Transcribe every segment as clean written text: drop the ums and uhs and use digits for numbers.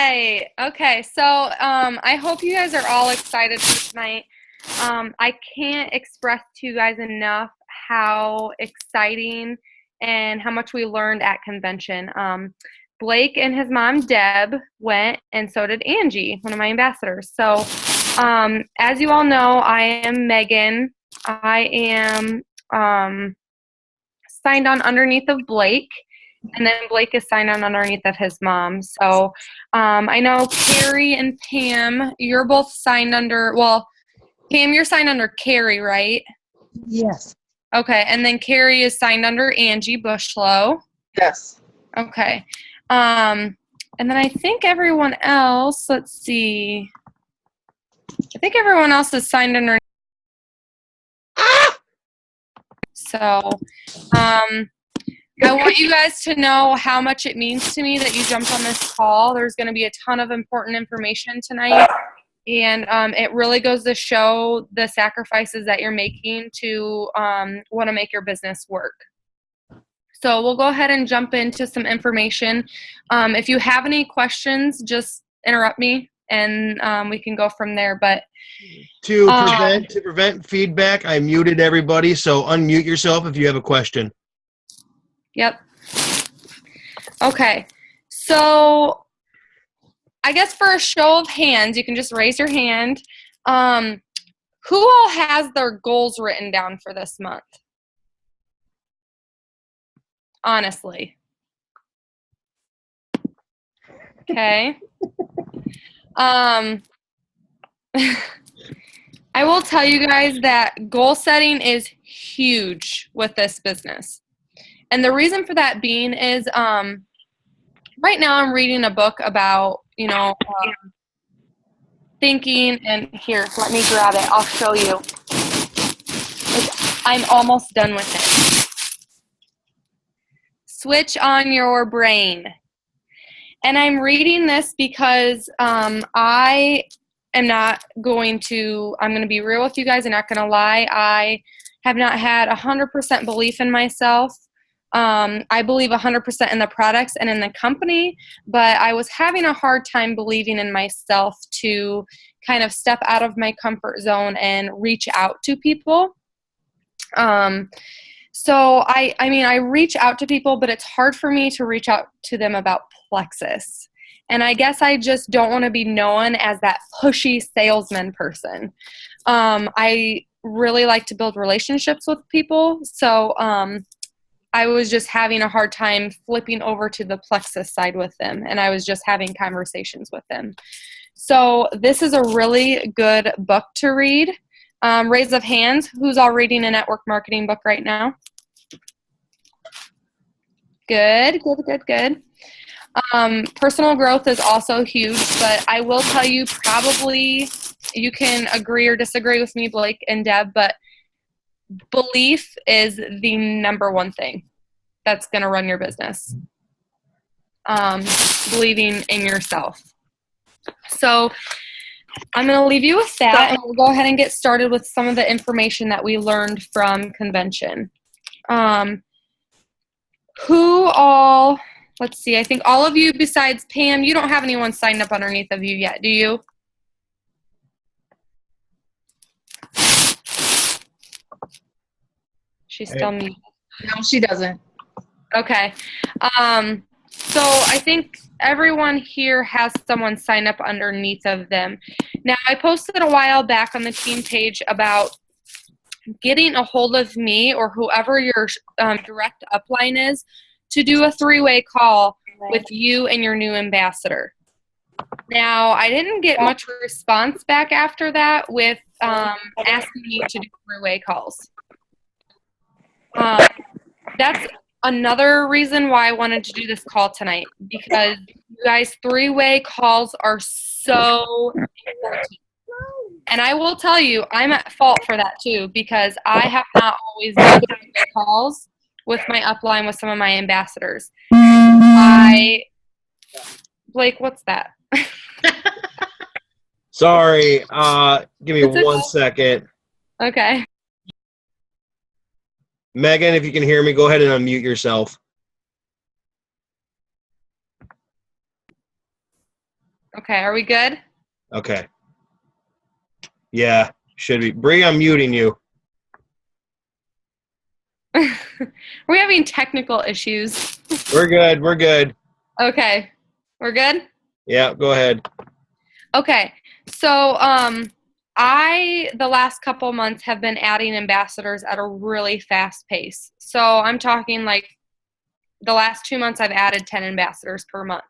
right. Okay. So I hope you guys are all excited for tonight. I can't express to you guys enough how exciting and how much we learned at convention. Blake and his mom Deb went, and so did Angie, one of my ambassadors. So as you all know, I am Megan. I am signed on underneath of Blake, and then Blake is signed on underneath of his mom. So I know Carrie and Pam, you're both signed under, well, Pam, you're signed under Carrie, right? Yes. Okay, and then Carrie is signed under Angie Bushlow. Yes. Okay. And then I think everyone else, let's see. I think everyone else is signed under. So, I want you guys to know how much it means to me that you jumped on this call. There's going to be a ton of important information tonight, and it really goes to show the sacrifices that you're making to want to make your business work. So we'll go ahead and jump into some information. If you have any questions, just interrupt me, and we can go from there. But To prevent feedback, I muted everybody, so unmute yourself if you have a question. Yep. Okay. So I guess for a show of hands, you can just raise your hand. Who all has their goals written down for this month? Honestly. Okay. I will tell you guys that goal setting is huge with this business. And the reason for that being is right now I'm reading a book about, thinking, and here, let me grab it. I'll show you. I'm almost done with it. Switch on your brain. And I'm reading this because I am not going to, I'm going to be real with you guys. I'm not going to lie. I have not had 100% belief in myself. I believe 100% in the products and in the company, but I was having a hard time believing in myself to kind of step out of my comfort zone and reach out to people. So I reach out to people, but it's hard for me to reach out to them about Plexus. And I guess I just don't want to be known as that pushy salesman person. I really like to build relationships with people. So I was just having a hard time flipping over to the Plexus side with them. And I was just having conversations with them. So this is a really good book to read. Raise of hands, who's all reading a network marketing book right now? Good. Personal growth is also huge, but I will tell you, probably you can agree or disagree with me, Blake and Deb, but belief is the number one thing that's going to run your business. Believing in yourself. So I'm going to leave you with that, and we'll go ahead and get started with some of the information that we learned from convention. Who all, let's see, I think all of you besides Pam, you don't have anyone signed up underneath of you yet, do you? She's still muted. No, she doesn't. Okay. So I think everyone here has someone sign up underneath of them. Now, I posted a while back on the team page about getting a hold of me or whoever your direct upline is to do a 3-way call with you and your new ambassador. Now, I didn't get much response back after that with asking me to do 3-way calls. That's another reason why I wanted to do this call tonight, because you guys, 3-way calls are so important. And I will tell you, I'm at fault for that too, because I have not always done 3-way calls with my upline with some of my ambassadors. Blake, what's that? Sorry, give me one second. Okay. Megan, if you can hear me, go ahead and unmute yourself. Okay, are we good? Okay. Yeah, should be. Bree, I'm muting you. We're having technical issues. We're good. We're good. Okay, we're good? Yeah, go ahead. Okay, so the last couple months have been adding ambassadors at a really fast pace. So I'm talking like the last 2 months I've added 10 ambassadors per month.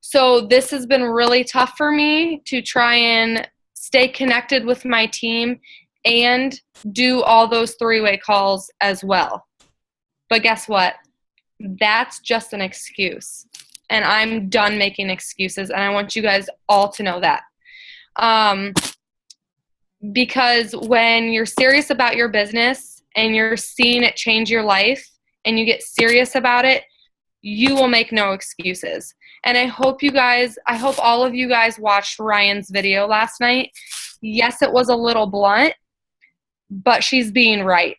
So this has been really tough for me to try and stay connected with my team and do all those three-way calls as well. But guess what? That's just an excuse. And I'm done making excuses, and I want you guys all to know that. Because when you're serious about your business and you're seeing it change your life and you get serious about it, you will make no excuses. And I hope all of you guys watched Ryan's video last night. Yes, it was a little blunt, but she's being right.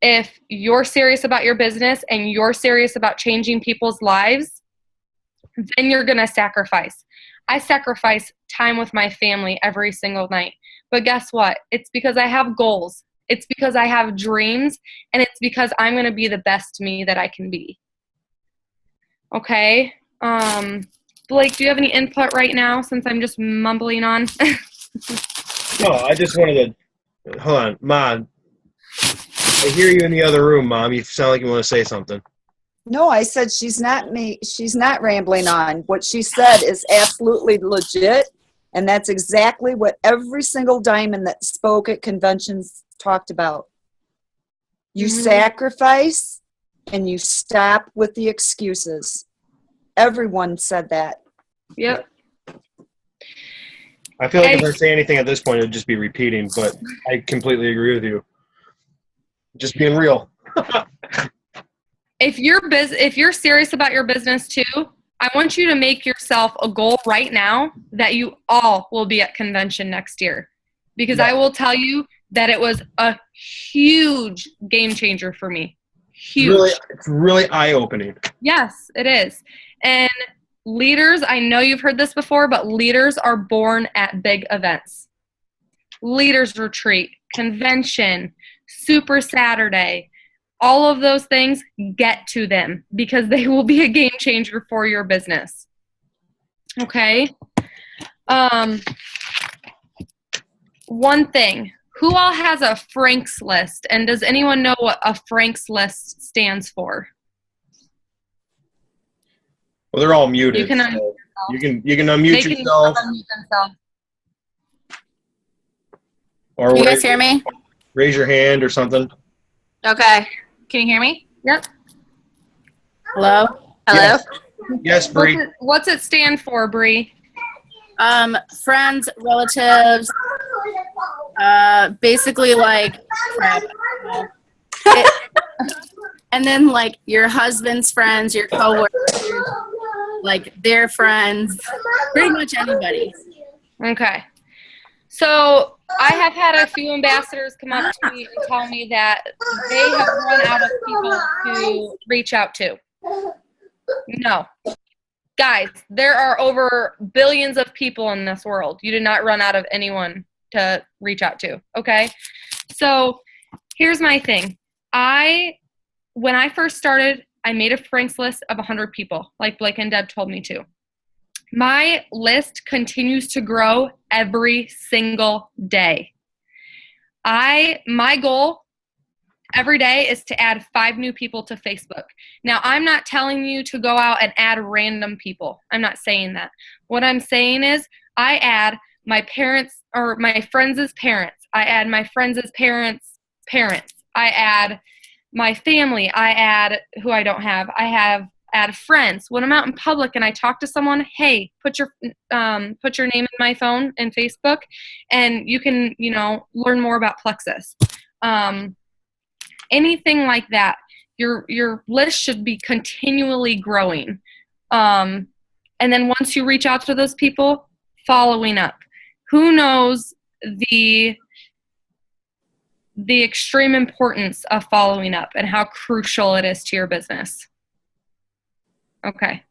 If you're serious about your business and you're serious about changing people's lives, then you're going to sacrifice. I sacrifice time with my family every single night. But guess what? It's because I have goals. It's because I have dreams, and it's because I'm going to be the best me that I can be. Okay? Blake, do you have any input right now since I'm just mumbling on? No, I just wanted to. Hold on, Mom. I hear you in the other room, Mom. You sound like you want to say something. No, I said she's not rambling on. What she said is absolutely legit, and that's exactly what every single diamond that spoke at conventions talked about. You sacrifice and you stop with the excuses. Everyone said that. Yep. I feel like if I say anything at this point, it'd just be repeating, but I completely agree with you. Just being real. If you're serious about your business too, I want you to make yourself a goal right now that you all will be at convention next year. Because I will tell you that it was a huge game changer for me. Huge. It's really eye-opening. Yes, it is. And leaders, I know you've heard this before, but leaders are born at big events. Leaders retreat, convention, Super Saturday, all of those things, get to them because they will be a game changer for your business. Okay? One thing. Who all has a Frank's list? And does anyone know what a Frank's list stands for? Well, they're all muted. You can unmute so you can unmute yourself. Unmute themselves. Or Can you guys hear me? Raise your hand or something. Okay. Can you hear me? Yep. Hello? Hello? Yes, Bree. What's it stand for, Bree? Friends, relatives, basically like crap. And then like your husband's friends, your coworkers, like their friends, pretty much anybody. Okay. So I have had a few ambassadors come up to me and tell me that they have run out of people to reach out to. No. Guys, there are over billions of people in this world. You did not run out of anyone to reach out to, okay? So here's my thing. When I first started, I made a Frank's list of 100 people, like Blake and Deb told me to. My list continues to grow every single day. My goal every day is to add 5 new people to Facebook. Now, I'm not telling you to go out and add random people. I'm not saying that. What I'm saying is I add my parents or my friends' parents. I add my friends' parents' parents. I add my family. I add who I don't have. Add friends. When I'm out in public and I talk to someone, hey, put your name in my phone in Facebook, and you can, learn more about Plexus. Anything like that. Your list should be continually growing. And then once you reach out to those people, following up. Who knows the extreme importance of following up and how crucial it is to your business? Okay.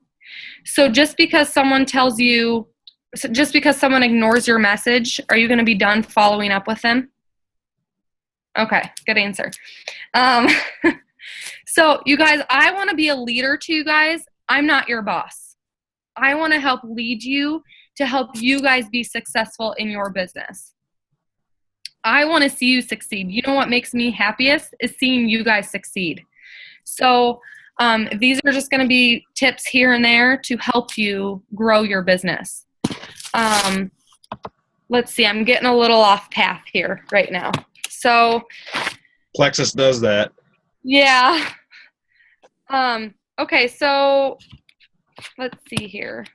So just because someone tells you So just because someone ignores your message, are you going to be done following up with them? Okay, good answer. So you guys, I want to be a leader to you guys. I'm not your boss. I want to help lead you to help you guys be successful in your business. I want to see you succeed. You know what makes me happiest is seeing you guys succeed. So these are just going to be tips here and there to help you grow your business. Let's see, I'm getting a little off path here right now. So Plexus does that. yeah. Okay, so let's see here.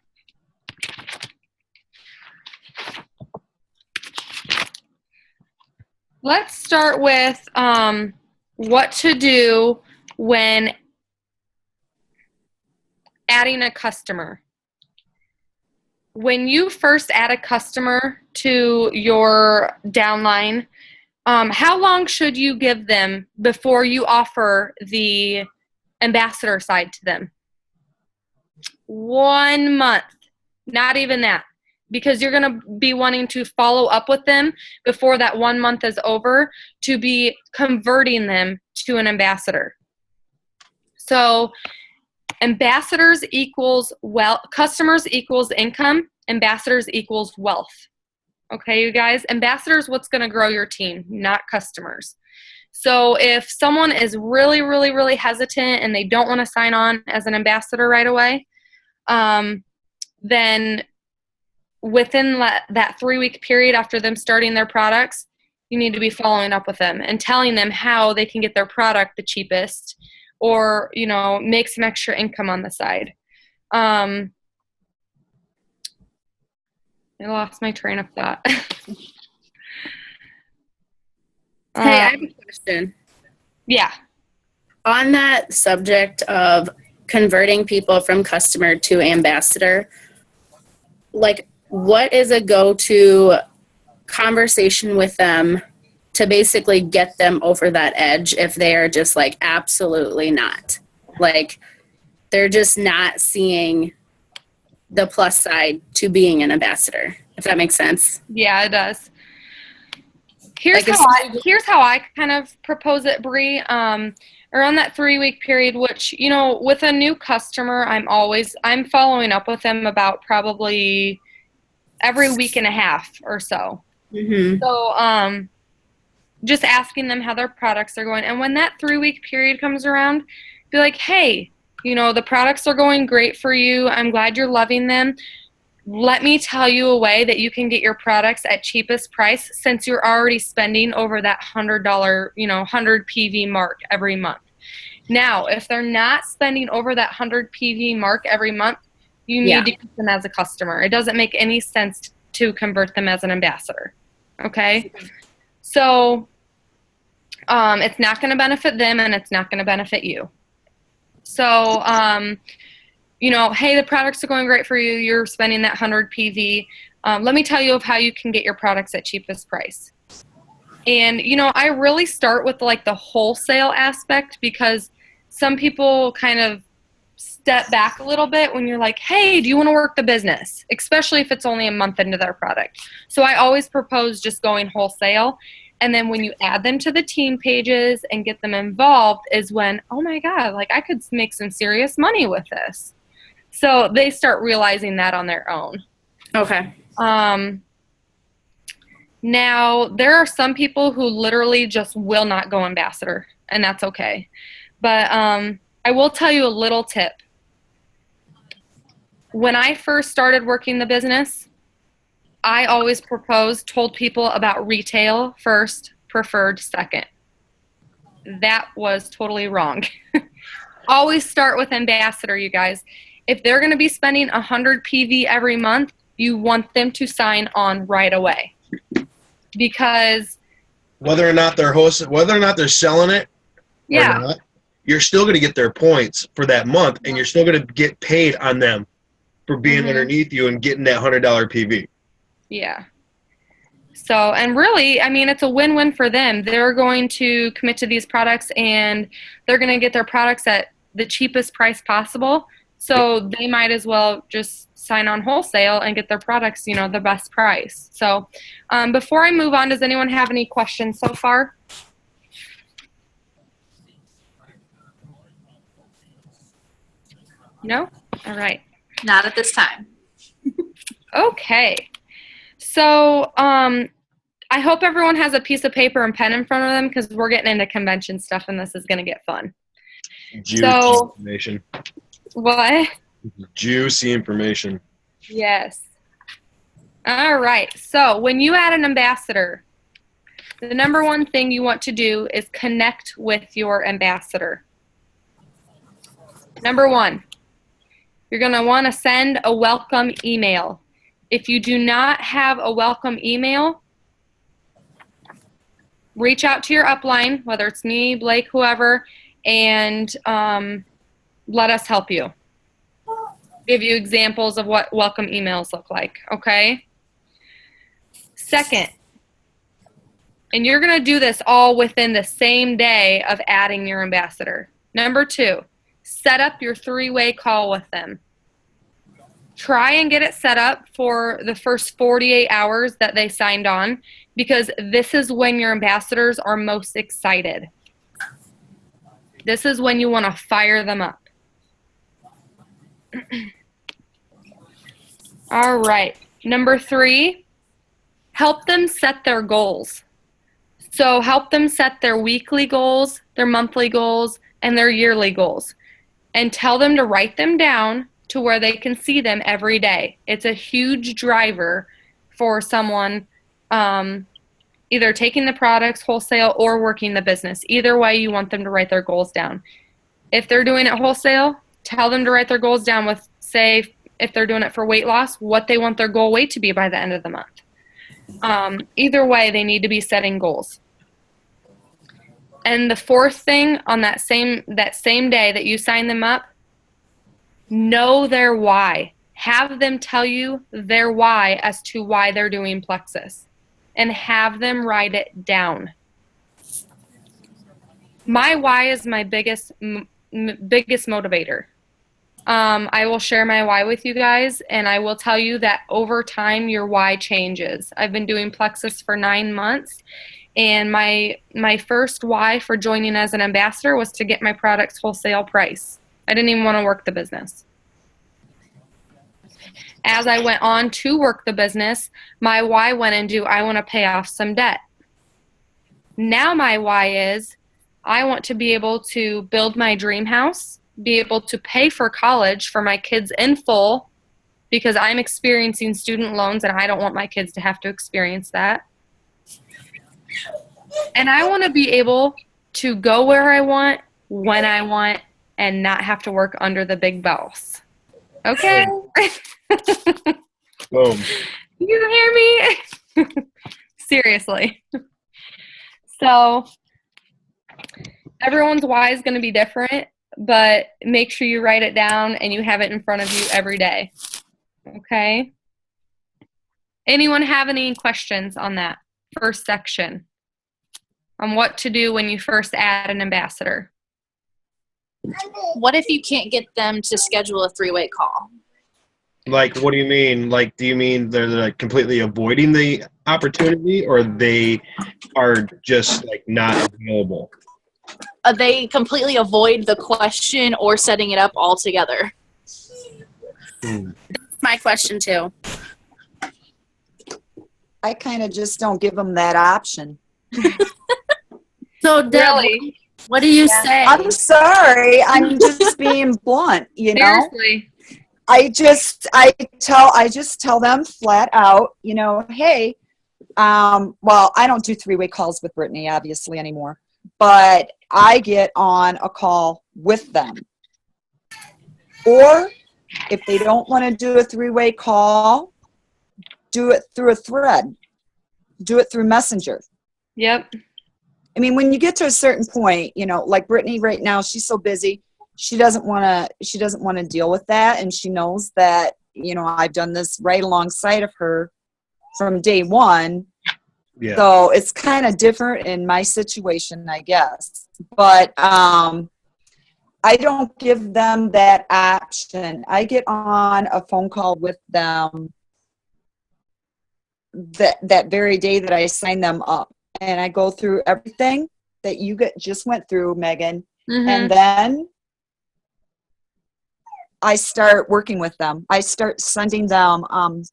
Let's start with what to do when adding a customer. When you first add a customer to your downline, how long should you give them before you offer the ambassador side to them? 1 month, not even that, because you're going to be wanting to follow up with them before that 1 month is over to be converting them to an ambassador. So ambassadors equals customers equals income, ambassadors equals wealth. Okay, you guys, ambassadors, what's going to grow your team, not customers. So if someone is really, really, really hesitant and they don't want to sign on as an ambassador right away, then within that 3-week period after them starting their products, you need to be following up with them and telling them how they can get their product the cheapest or, you know, make some extra income on the side. I lost my train of thought. Hey, I have a question. Yeah. On that subject of converting people from customer to ambassador, like, what is a go-to conversation with them to basically get them over that edge if they are just like, absolutely not? Like, they're just not seeing the plus side to being an ambassador, if that makes sense. Yeah, it does. Here's how I kind of propose it, Bree. Around that 3-week period, which, you know, with a new customer, I'm following up with them about probably every week and a half or so. Mm-hmm. So just asking them how their products are going. And when that 3-week period comes around, be like, hey, you know, the products are going great for you. I'm glad you're loving them. Let me tell you a way that you can get your products at cheapest price since you're already spending over that $100, you know, 100 PV mark every month. Now, if they're not spending over that 100 PV mark every month, you need to keep them as a customer. It doesn't make any sense to convert them as an ambassador. Okay? So it's not going to benefit them and it's not going to benefit you. So, you know, hey, the products are going great for you. You're spending that 100 PV. Let me tell you of how you can get your products at cheapest price. And, you know, I really start with like the wholesale aspect because some people kind of step back a little bit when you're like, hey, do you want to work the business? Especially if it's only a month into their product. So I always propose just going wholesale. And then when you add them to the team pages and get them involved is when, oh my God, like I could make some serious money with this. So they start realizing that on their own. Okay. Now, there are some people who literally just will not go ambassador, and that's okay. But I will tell you a little tip. When I first started working the business, I always told people about retail first, preferred second. That was totally wrong. Always start with ambassador, you guys. If they're going to be spending 100 PV every month, you want them to sign on right away. Because whether or not they're selling it, or not, you're still going to get their points for that month, and you're still going to get paid on them for being underneath you and getting that $100 PV. Yeah. So, and really, I mean, it's a win-win for them. They're going to commit to these products, and they're going to get their products at the cheapest price possible. So they might as well just sign on wholesale and get their products, the best price. So before I move on, does anyone have any questions so far? No? All right. Not at this time. Okay. So I hope everyone has a piece of paper and pen in front of them because we're getting into convention stuff and this is going to get fun. Juicy So- information. What? Juicy information. Yes. All right. So when you add an ambassador, the number one thing you want to do is connect with your ambassador. Number one, you're going to want to send a welcome email. If you do not have a welcome email, reach out to your upline, whether it's me, Blake, whoever, and let us help you. Give you examples of what welcome emails look like, okay? Second, and you're going to do this all within the same day of adding your ambassador. Number two, set up your three-way call with them. Try and get it set up for the first 48 hours that they signed on because this is when your ambassadors are most excited. This is when you want to fire them up. All right. Number three, help them set their goals. So help them set their weekly goals, their monthly goals, and their yearly goals. And tell them to write them down to where they can see them every day. It's a huge driver for someone either taking the products wholesale or working the business. Either way, you want them to write their goals down. If they're doing it wholesale, tell them to write their goals down with, say, if they're doing it for weight loss, what they want their goal weight to be by the end of the month. Either way, they need to be setting goals. And the fourth thing on that same day that you sign them up, know their why. Have them tell you their why as to why they're doing Plexus. And have them write it down. My why is my biggest motivator. I will share my why with you guys, and I will tell you that over time, your why changes. I've been doing Plexus for 9 months, and my first why for joining as an ambassador was to get my products wholesale price. I didn't even want to work the business. As I went on to work the business, my why went into I want to pay off some debt. Now my why is I want to be able to build my dream house, be able to pay for college for my kids in full because I'm experiencing student loans and I don't want my kids to have to experience that. And I want to be able to go where I want, when I want, and not have to work under the big boss. Okay? Boom. You hear me? Seriously. So everyone's why is going to be different, but make sure you write it down and you have it in front of you every day. Okay? Anyone have any questions on that first section? On what to do when you first add an ambassador? What if you can't get them to schedule a three-way call? Like, what do you mean? Like, do you mean they're like completely avoiding the opportunity, or they are just like not available? They completely avoid the question or setting it up altogether. My question too. I kind of just don't give them that option. So Deb, Really? what do you say? I'm sorry. I'm just being blunt, you know? Seriously. I just tell them flat out, hey, well, I don't do three-way calls with Brittany, obviously, anymore, but I get on a call with them. Or if they don't want to do a three-way call, do it through a thread. Do it through Messenger. Yep. I mean, when you get to a certain point, like Brittany right now, she's so busy. She doesn't want to deal with that. And she knows that, I've done this right alongside of her from day one. Yeah. So it's kind of different in my situation, I guess. But I don't give them that option. I get on a phone call with them that very day that I sign them up, and I go through everything that you just went through, Megan, and then I start working with them. I start sending them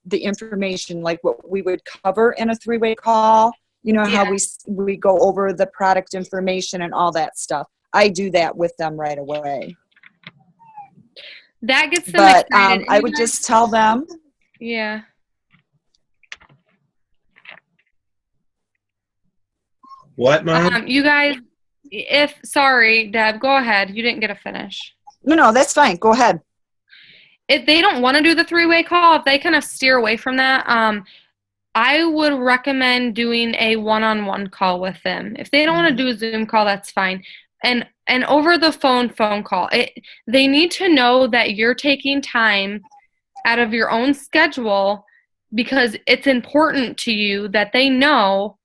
the information, like what we would cover in a three-way call. You know how we go over the product information and all that stuff. I do that with them right away. That gets them But excited. I would just tell them. Yeah. What, Mom? You guys, sorry, Deb, go ahead. You didn't get to finish. No, that's fine. Go ahead. If they don't want to do the three-way call, if they kind of steer away from that, I would recommend doing a one-on-one call with them. If they don't want to do a Zoom call, that's fine. And over the phone call, they need to know that you're taking time out of your own schedule because it's important to you that they know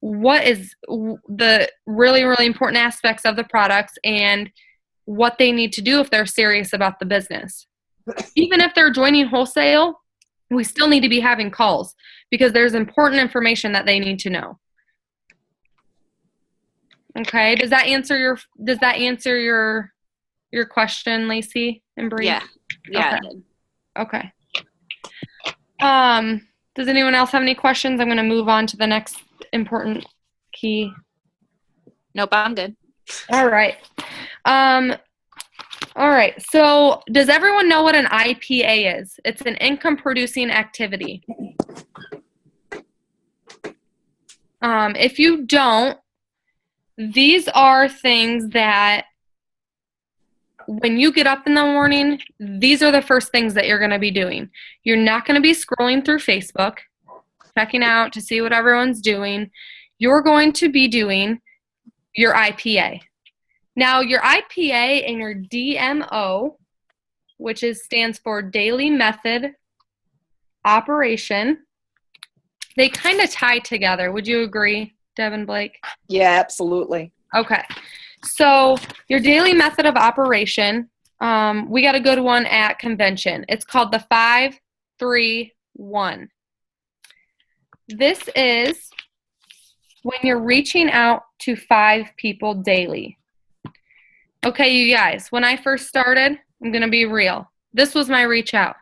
what is the really, really important aspects of the products and what they need to do if they're serious about the business. Even if they're joining wholesale, we still need to be having calls because there's important information that they need to know. Okay, does that answer your question, Lacey and Bree? Yeah. Yeah. Okay. Does anyone else have any questions? I'm going to move on to the next important key. Nope, I'm good. All right. All right. So does everyone know what an IPA is? It's an income producing activity. If you don't, these are things that when you get up in the morning, these are the first things that you're going to be doing. You're not going to be scrolling through Facebook, checking out to see what everyone's doing. You're going to be doing your IPA. Now, your IPA and your DMO, which stands for Daily Method Operation, they kind of tie together. Would you agree, Deb and Blake? Yeah, absolutely. Okay. So your daily method of operation, we got a good one at convention. It's called the 5-3-1. This is when you're reaching out to 5 people daily. Okay, you guys, when I first started, I'm going to be real. This was my reach out.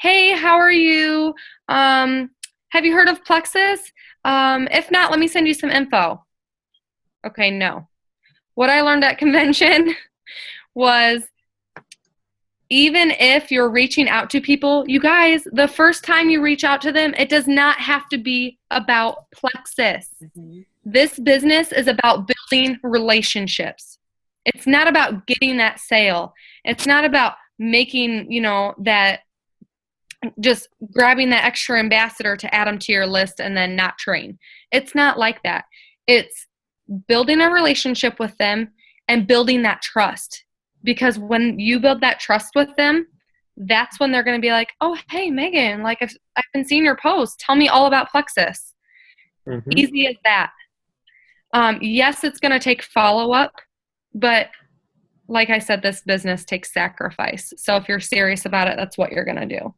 Hey, how are you? Have you heard of Plexus? If not, let me send you some info. Okay, no. What I learned at convention was even if you're reaching out to people, you guys, the first time you reach out to them, it does not have to be about Plexus. This business is about building relationships. It's not about getting that sale. It's not about making, that just grabbing that extra ambassador to add them to your list and then not train. It's not like that. It's building a relationship with them and building that trust. Because when you build that trust with them, that's when they're going to be like, oh, hey, Megan, like I've been seeing your posts. Tell me all about Plexus. Easy as that. Yes, it's going to take follow-up, but like I said, this business takes sacrifice. So if you're serious about it, that's what you're going to do.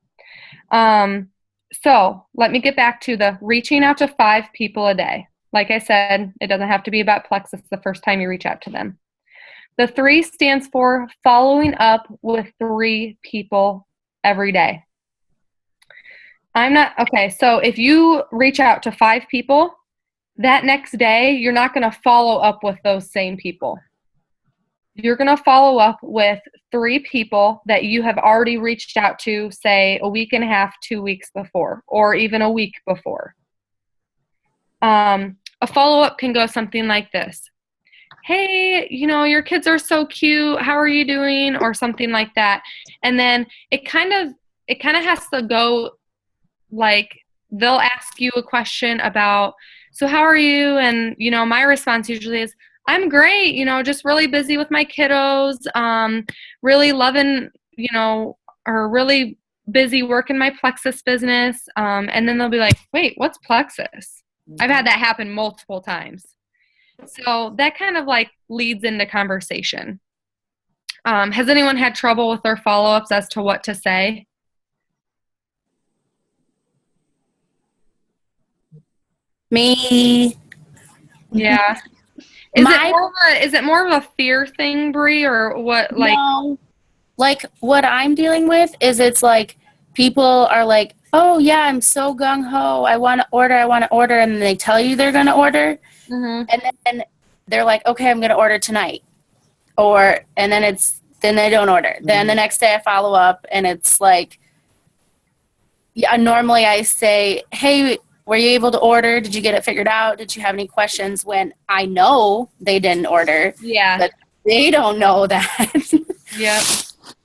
So let me get back to the reaching out to 5 people a day. Like I said, it doesn't have to be about Plexus the first time you reach out to them. The 3 stands for following up with 3 people every day. So if you reach out to 5 people, that next day, you're not going to follow up with those same people. You're going to follow up with 3 people that you have already reached out to, say, a week and a half, 2 weeks before, or even a week before. A follow-up can go something like this. Hey, your kids are so cute. How are you doing? Or something like that. And then it kind of has to go like they'll ask you a question about, so how are you? And, my response usually is, I'm great, just really busy with my kiddos, really loving, or really busy working my Plexus business. And then they'll be like, wait, what's Plexus? I've had that happen multiple times. So that kind of like leads into conversation. Has anyone had trouble with their follow-ups as to what to say? Me. Yeah. Is it more of a fear thing, Bree, or what? Like, No. Like what I'm dealing with is it's like people are like, oh yeah, I'm so gung ho. I want to order. And then they tell you they're going to order. Mhm. And then they're like, okay, I'm going to order tonight. And then they don't order. Then the next day I follow up and it's like, yeah, normally I say, hey, were you able to order? Did you get it figured out? Did you have any questions? When I know they didn't order. yeah. But they don't know that. Yep.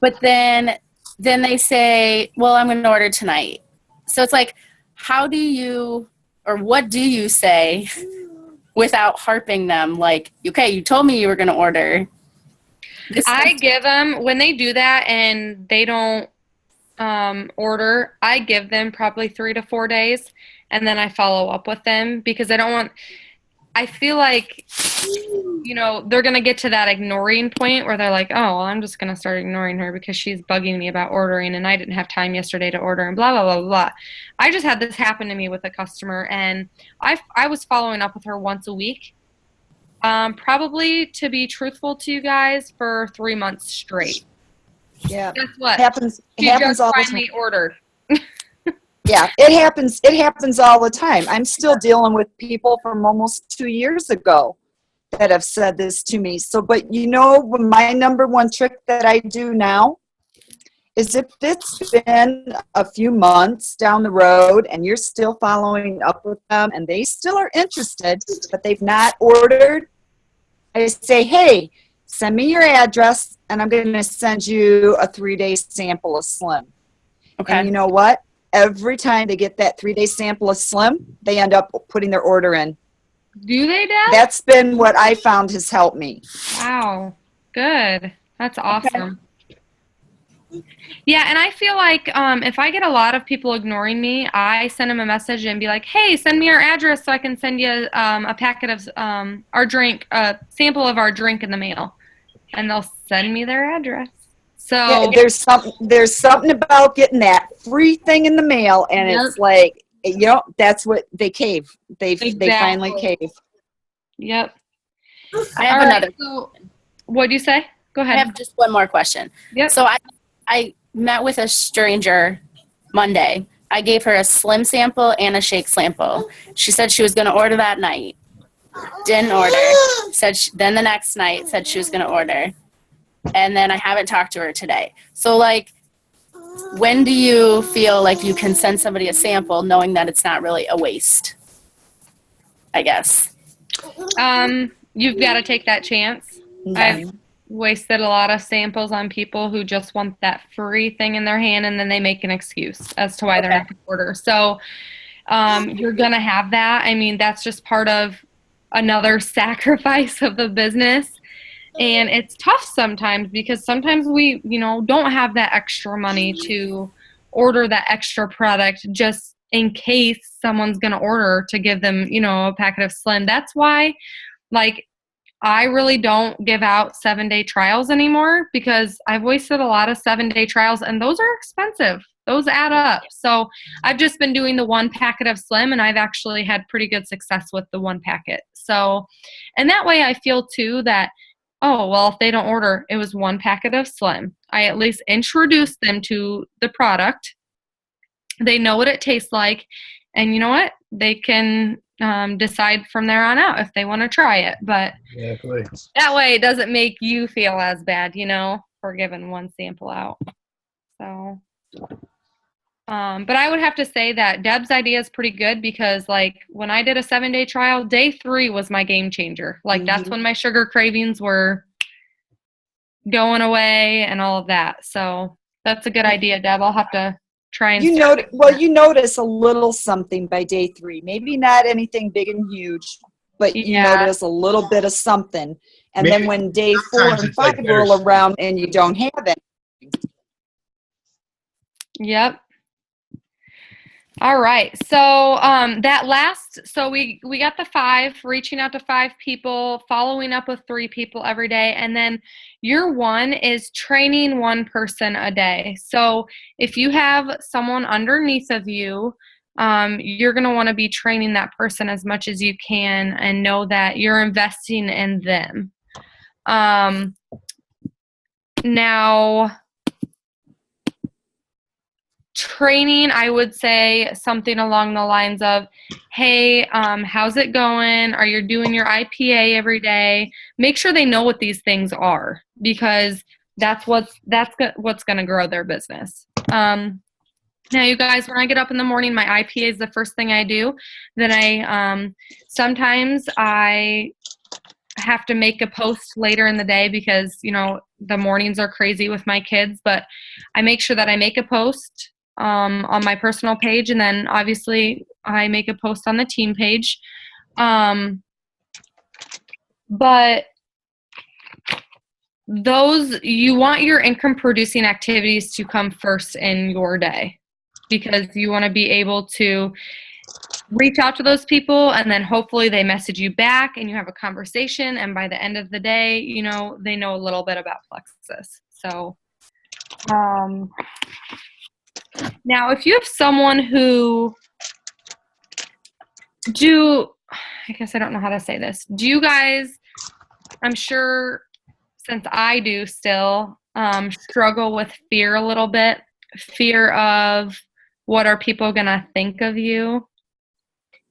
But then they say, well, I'm going to order tonight. So it's like, what do you say without harping them? Like, okay, you told me you were going to order. I give them, when they do that and they don't order, I give them probably 3 to 4 days, and then I follow up with them because I feel like, they're going to get to that ignoring point where they're like, oh, well, I'm just going to start ignoring her because she's bugging me about ordering and I didn't have time yesterday to order and blah, blah, blah, blah. I just had this happen to me with a customer, and I was following up with her once a week. Probably, to be truthful to you guys, for 3 months straight. Yeah. Guess what? Happens She happens just all the time. finally ordered. Yeah, it happens all the time. I'm still dealing with people from almost 2 years ago that have said this to me. So, but my number one trick that I do now is if it's been a few months down the road and you're still following up with them and they still are interested, but they've not ordered, I say, hey, send me your address and I'm going to send you a 3-day sample of Slim. Okay. And you know what? Every time they get that 3-day sample of Slim, they end up putting their order in. Do they, Dad? That's been what I found has helped me. Wow. Good. That's awesome. Yeah, and I feel like if I get a lot of people ignoring me, I send them a message and be like, hey, send me your address so I can send you a packet of our drink, a sample of our drink in the mail. And they'll send me their address. So Yeah, there's something about getting that free thing in the mail, and Yep. it's like, that's what they cave. They finally Exactly. cave. Yep. I have All right, another. so what'd you say? Go I ahead. have just one more question. Yep. So I met with a stranger Monday. I gave her a Slim sample and a shake sample. She said she was going to order that night. Didn't order. Then the next night said she was going to order. And then I haven't talked to her today. So, like, when do you feel like you can send somebody a sample knowing that it's not really a waste? I guess. You've got to take that chance. I've wasted a lot of samples on people who just want that free thing in their hand, and then they make an excuse as to why they're not going to order. So you're going to have that. I mean, that's just part of another sacrifice of the business. And it's tough sometimes because sometimes we, don't have that extra money to order that extra product just in case someone's going to order to give them, a packet of Slim. That's why, I really don't give out 7-day trials anymore because I've wasted a lot of 7-day trials, and those are expensive. Those add up. So I've just been doing the 1 packet of Slim, and I've actually had pretty good success with the 1 packet. So, and that way I feel too that, oh, well, if they don't order, it was 1 packet of Slim. I at least introduced them to the product. They know what it tastes like. And you know what? They can decide from there on out if they want to try it. But Exactly. that way it doesn't make you feel as bad, for giving 1 sample out. So, but I would have to say that Deb's idea is pretty good because, when I did a 7-day trial, day 3 was my game changer. That's when my sugar cravings were going away and all of that. So that's a good idea, Deb. I'll have to try and You notice a little something by day 3. Maybe not anything big and huge, but you notice a little bit of something. And then when day 4 and 5 roll around and you don't have it. Yep. All right. So we got the 5, reaching out to 5 people, following up with 3 people every day, and then your 1 is training 1 person a day. So if you have someone underneath of you, you're going to want to be training that person as much as you can and know that you're investing in them. Now, training, I would say something along the lines of, hey, how's it going? Are you doing your IPA every day? Make sure they know what these things are, because that's what's going to grow their business. Now, you guys, when I get up in the morning, my IPA is the first thing I do. Then sometimes I have to make a post later in the day because, the mornings are crazy with my kids, but I make sure that I make a post on my personal page, and then obviously I make a post on the team page. But you want your income producing activities to come first in your day, because you want to be able to reach out to those people, and then hopefully they message you back and you have a conversation, and by the end of the day, they know a little bit about Plexus. So now, if you have someone I guess I don't know how to say this. Do you guys, I'm sure, since I do still, struggle with fear a little bit? Fear of what are people going to think of you?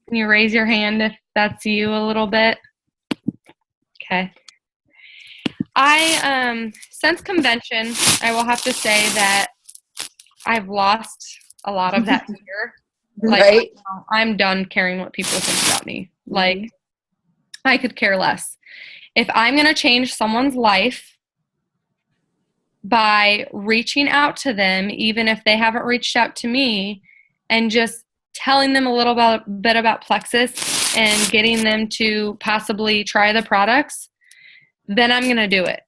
Can you raise your hand if that's you a little bit? Okay. Since convention, I will have to say that I've lost a lot of that fear. Right. I'm done caring what people think about me. Like, I could care less. If I'm going to change someone's life by reaching out to them, even if they haven't reached out to me, and just telling them a little bit about Plexus and getting them to possibly try the products, then I'm going to do it.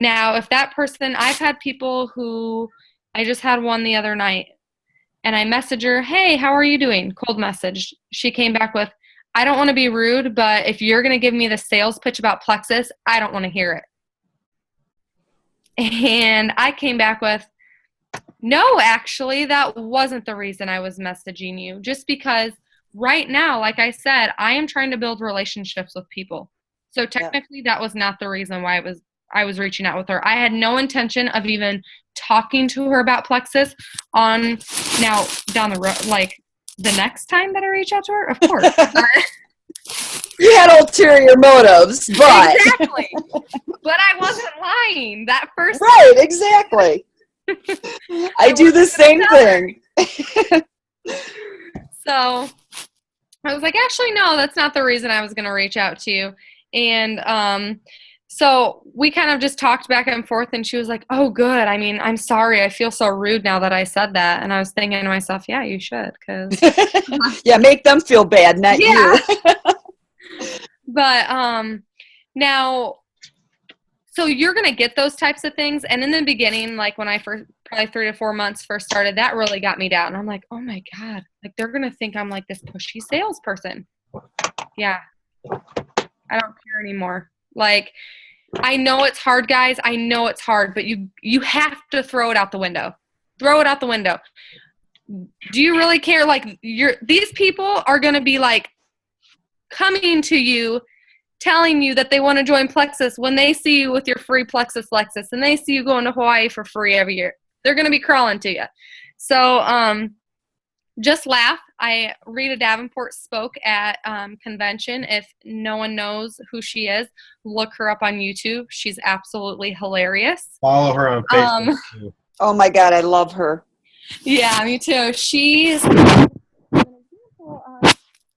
Now, if that person, I've had people who, I just had one the other night, and I messaged her, hey, how are you doing? Cold message. She came back with, I don't want to be rude, but if you're going to give me the sales pitch about Plexus, I don't want to hear it. And I came back with, no, actually, that wasn't the reason I was messaging you. Just because right now, like I said, I am trying to build relationships with people. So technically, that was not the reason why I was reaching out with her. I had no intention of even talking to her about Plexus down the road, like the next time that I reach out to her, of course. You had ulterior motives, but Exactly. But I wasn't lying. That first right, exactly. I do the same thing. So I was like, actually, no, that's not the reason I was going to reach out to you. And so we kind of just talked back and forth, and she was like, oh, good. I mean, I'm sorry. I feel so rude now that I said that. And I was thinking to myself, yeah, you should. Yeah, make them feel bad, not you. But now, so you're going to get those types of things. And in the beginning, like when I first, probably 3 to 4 months first started, that really got me down. I'm like, oh my God, like they're going to think I'm like this pushy salesperson. Yeah. I don't care anymore. Like, I know it's hard, guys. I know it's hard, but you have to throw it out the window. Throw it out the window. Do you really care? Like, these people are going to be like coming to you, telling you that they want to join Plexus when they see you with your free Plexus Lexus and they see you going to Hawaii for free every year. They're going to be crawling to you. So just laugh. Rita Davenport spoke at convention. If no one knows who she is, look her up on YouTube. She's absolutely hilarious. Follow her on Facebook too. Oh my God, I love her. Yeah, me too. She's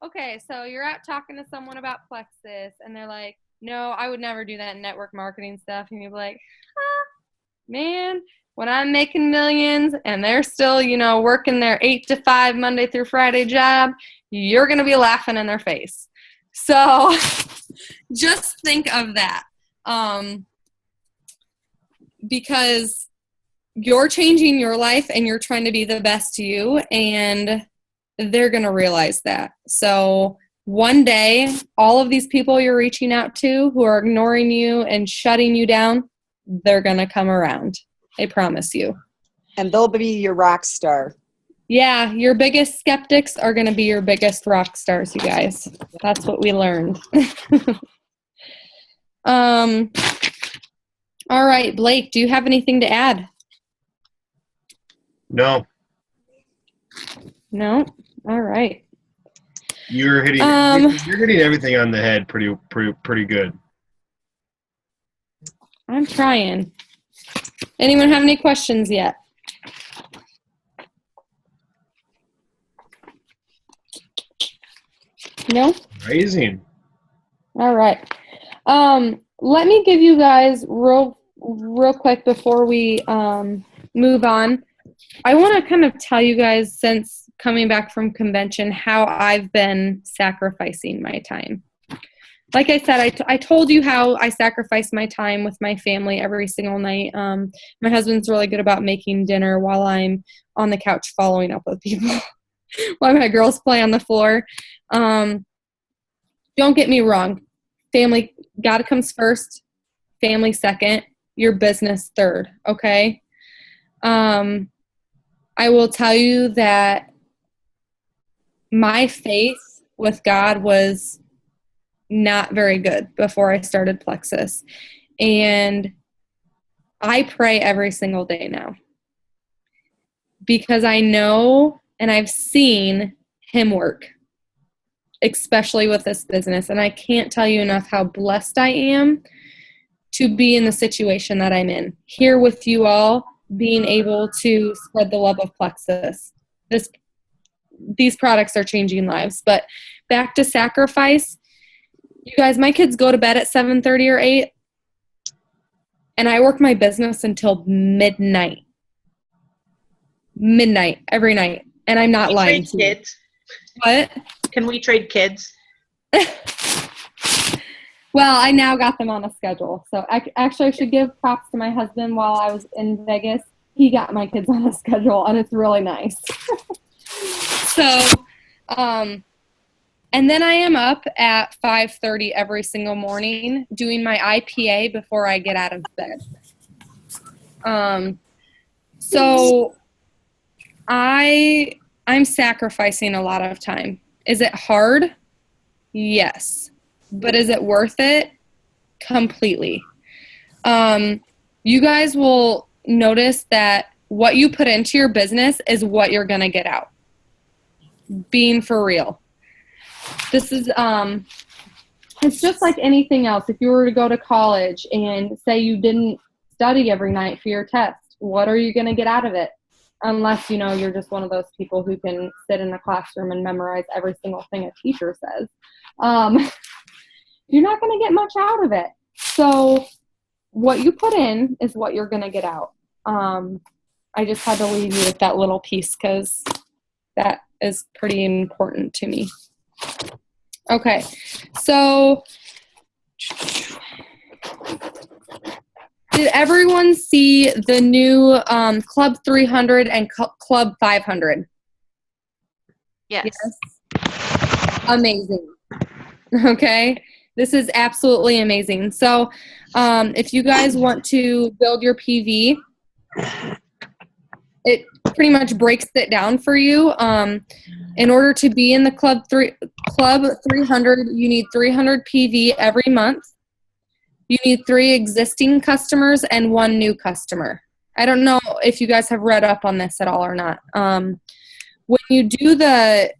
okay, so you're out talking to someone about Plexus, and they're like, no, I would never do that network marketing stuff. And you're like, man, when I'm making millions and they're still, working their 8 to 5 Monday through Friday job, you're going to be laughing in their face. So just think of that. Because you're changing your life and you're trying to be the best you, and they're going to realize that. So one day, all of these people you're reaching out to who are ignoring you and shutting you down, they're going to come around. I promise you. And they'll be your rock star. Yeah, your biggest skeptics are going to be your biggest rock stars, you guys. That's what we learned. All right, Blake, do you have anything to add? No. No? All right. You're hitting everything on the head pretty good. I'm trying. Anyone have any questions yet? No? Amazing. All right. Let me give you guys real quick before we move on. I want to kind of tell you guys, since coming back from convention, how I've been sacrificing my time. Like I said, I told you how I sacrifice my time with my family every single night. My husband's really good about making dinner while I'm on the couch following up with people while my girls play on the floor. Don't get me wrong. Family, God comes first, family second, your business third, okay? I will tell you that my faith with God was not very good before I started Plexus. And I pray every single day now because I know and I've seen Him work, especially with this business. And I can't tell you enough how blessed I am to be in the situation that I'm in, here with you all, being able to spread the love of Plexus. These products are changing lives. But back to sacrifice, you guys, my kids go to bed at 7:30 or 8, and I work my business until midnight. Midnight, every night. And I'm not lying to you. Kids. What? Can we trade kids? Well, I now got them on a schedule. So actually, I should give props to my husband. While I was in Vegas, he got my kids on a schedule, and it's really nice. So, and then I am up at 5:30 every single morning doing my IPA before I get out of bed. So I'm sacrificing a lot of time. Is it hard? Yes. But is it worth it? Completely. You guys will notice that what you put into your business is what you're going to get out. Being for real. This is, it's just like anything else. If you were to go to college and say you didn't study every night for your test, what are you going to get out of it? Unless, you're just one of those people who can sit in the classroom and memorize every single thing a teacher says. You're not going to get much out of it. So what you put in is what you're going to get out. I just had to leave you with that little piece because that is pretty important to me. Okay, so did everyone see the new Club 300 and Club 500? Yes. Amazing. Okay, this is absolutely amazing. So if you guys want to build your PV, it pretty much breaks it down for you. In order to be in the Club 300, you need 300 PV every month. You need 3 existing customers and 1 new customer. I don't know if you guys have read up on this at all or not. When you do the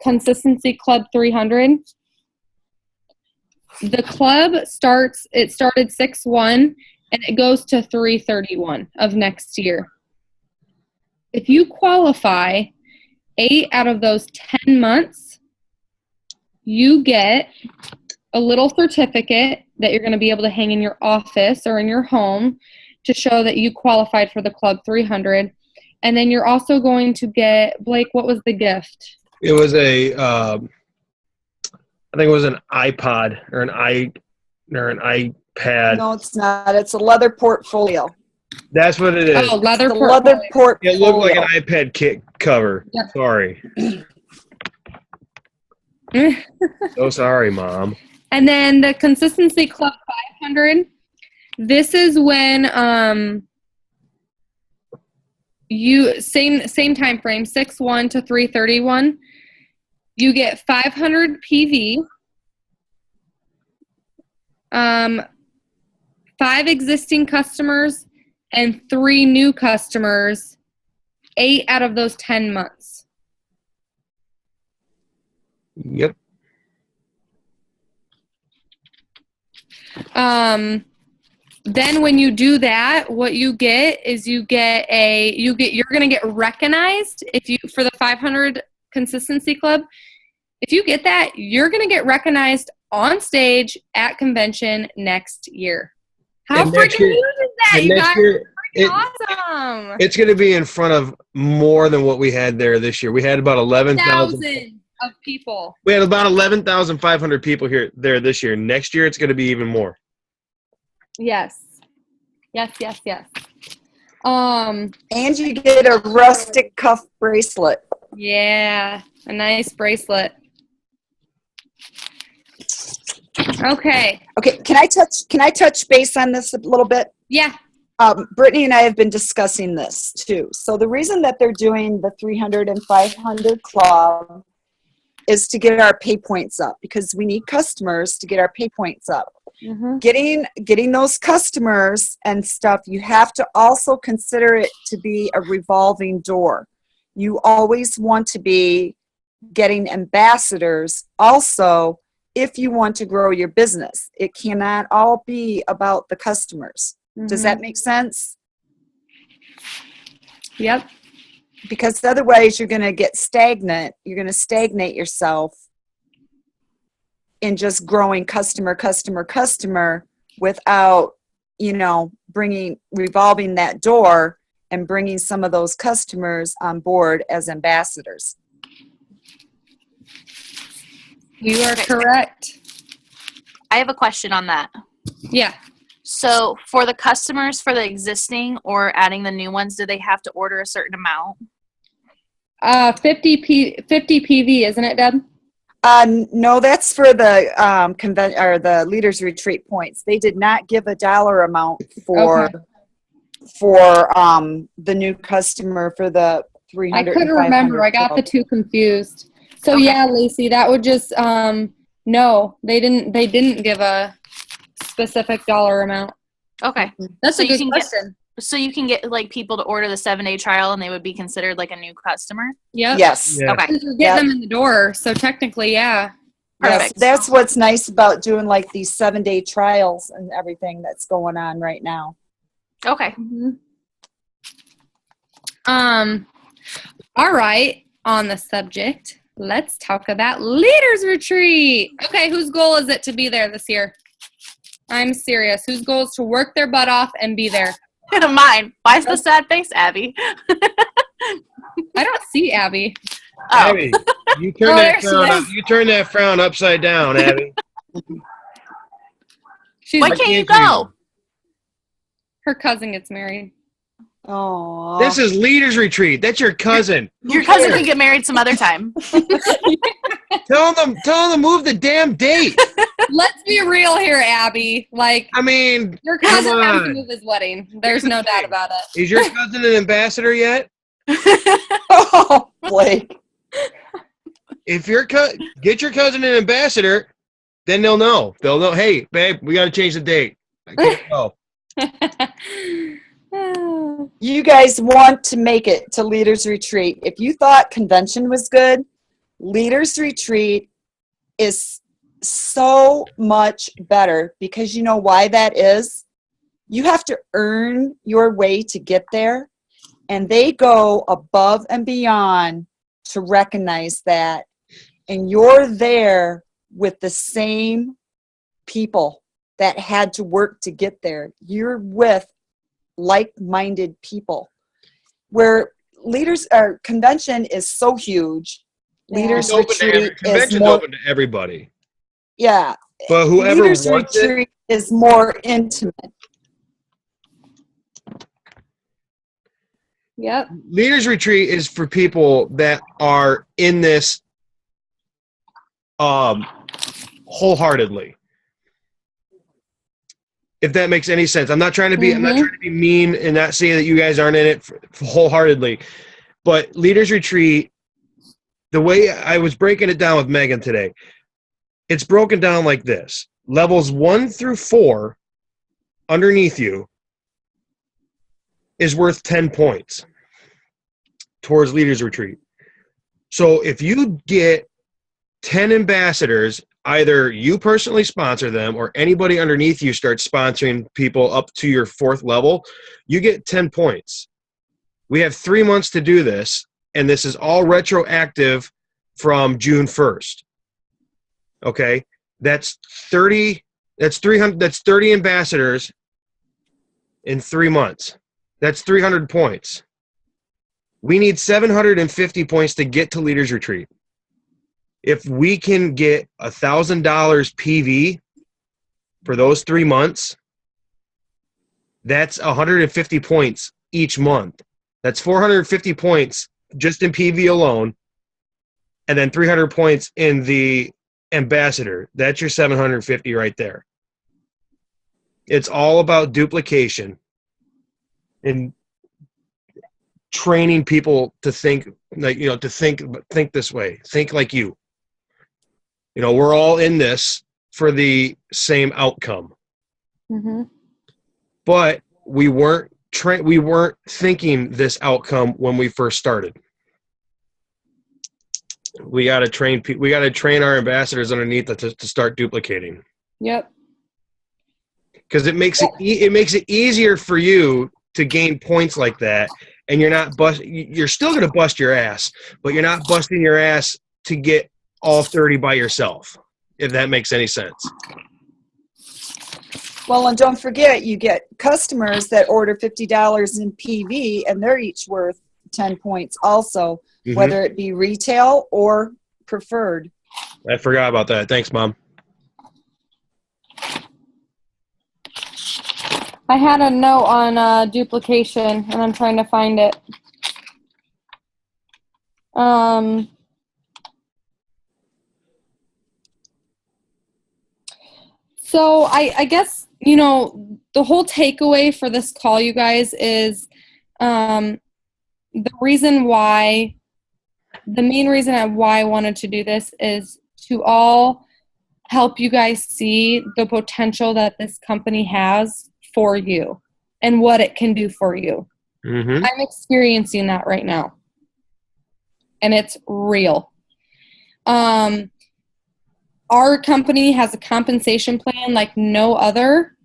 Consistency Club 300, the club started 6/1 and it goes to 3/31 of next year. If you qualify 8 out of those 10 months, you get a little certificate that you're going to be able to hang in your office or in your home to show that you qualified for the Club 300. And then you're also going to get, Blake, what was the gift? It was I think it was an iPod or an iPad. No, it's not. It's a leather portfolio. That's what it is. Oh, leather The portfolio. leather portfolio. It looked like an iPad kit cover. Yep. Sorry. So sorry, Mom. And then the Consistency Club 500. This is when you same time frame, 6/1 to 3/31. You get 500 PV. 5 existing customers and 3 new customers, 8 out of those 10 months. Yep. Then when you do that, what you get is you're going to get recognized for the 500 Consistency Club. If you get that, you're going to get recognized on stage at convention next year. How And next freaking year- huge is that, And you next guys? year, Awesome. it's going to be in front of more than what we had there this year. We had about 11,000. Thousands of people. We had about 11,500 people there this year. Next year, it's going to be even more. Yes. And you get a rustic cuff bracelet. Yeah, a nice bracelet. Okay. Okay, can I touch base on this a little bit? Yeah. Brittany and I have been discussing this too. So the reason that they're doing the 300 and 500 club is to get our pay points up, because we need customers to get our pay points up. Mm-hmm. Getting those customers and stuff, you have to also consider it to be a revolving door. You always want to be getting ambassadors also if you want to grow your business. It cannot all be about the customers. Does that make sense? Yep. Because otherwise you're going to get stagnant. You're going to stagnate yourself in just growing customer without, revolving that door and bringing some of those customers on board as ambassadors. You are correct. I have a question on that. Yeah. So for the customers, for the existing or adding the new ones, do they have to order a certain amount? 50 PV, isn't it, Deb? No, that's for the the leaders retreat points. They did not give a dollar amount for the new customer for the 300. I couldn't remember. I got the two confused. So Okay. yeah, Lacey, that would just no, they didn't give a specific dollar amount. Okay. That's So a you good can get- question. So you can get like people to order the 7-day trial and they would be considered like a new customer? Yep. Yes. Yeah. Okay. You're getting them in the door, so technically, yeah. Yes, Perfect. that's what's nice about doing like these 7-day trials and everything that's going on right now. Okay. All right, on the subject, let's talk about Leaders Retreat. Okay, whose goal is it to be there this year? I'm serious. Whose goal is to work their butt off and be there? Mine. Why is the sad face, Abby? I don't see Abby. Oh. Abby, you turn Oh, that there she frown. is. You turn that frown upside down, Abby. She's Why I can't you can't hear go? her cousin gets married. Oh, This is Leaders Retreat. That's your cousin. Your cousin can get married some other time. Tell them to move the damn date. Let's be real here, Abby. Like, I mean, your cousin come has to on. move his wedding. There's no doubt about it. Is your cousin an ambassador yet? oh, Blake. If get your cousin an ambassador, then they'll know. They'll know. Hey, babe, we got to change the date. I can't go. You guys want to make it to Leaders Retreat. If you thought convention was good, Leaders Retreat is so much better, because you know why that is? You have to earn your way to get there, and they go above and beyond to recognize that. And you're there with the same people that had to work to get there. You're with like-minded people. Where convention is so huge. Yeah. It's Leaders open to Retreat is convention's more, open to everybody. yeah. But whoever Leaders wants it, Retreat is more intimate. Yep. Leaders Retreat is for people that are in this wholeheartedly. If that makes any sense. I'm not trying to be mean and not say that you guys aren't in it wholeheartedly. But Leaders Retreat, the way I was breaking it down with Megan today, it's broken down like this. Levels 1 through 4 underneath you is worth 10 points towards Leaders Retreat. So if you get 10 ambassadors, either you personally sponsor them or anybody underneath you starts sponsoring people up to your 4th level, you get 10 points. We have 3 months to do this, and this is all retroactive from June 1st. Okay? That's 30 ambassadors in 3 months. That's 300 points. We need 750 points to get to Leaders Retreat. If we can get $1,000 PV for those 3 months, that's 150 points each month. That's 450 points just in PV alone, and then 300 points in the ambassador. That's your 750 right there. It's all about duplication and training people to think like, to think this way, think like you. We're all in this for the same outcome. Mm-hmm. But we weren't thinking this outcome when we first started. We got to train our ambassadors underneath to start duplicating. Yep. Because it makes it easier for you to gain points like that, and you're still going to bust your ass, but you're not busting your ass to get all 30 by yourself, if that makes any sense. Well, and don't forget, you get customers that order $50 in PV, and they're each worth 10 points also, whether it be retail or preferred. I forgot about that. Thanks, Mom. I had a note on duplication, and I'm trying to find it. So I guess, the whole takeaway for this call, you guys, is the main reason why I wanted to do this is to all help you guys see the potential that this company has for you and what it can do for you. Mm-hmm. I'm experiencing that right now, and it's real. Our company has a compensation plan like no other,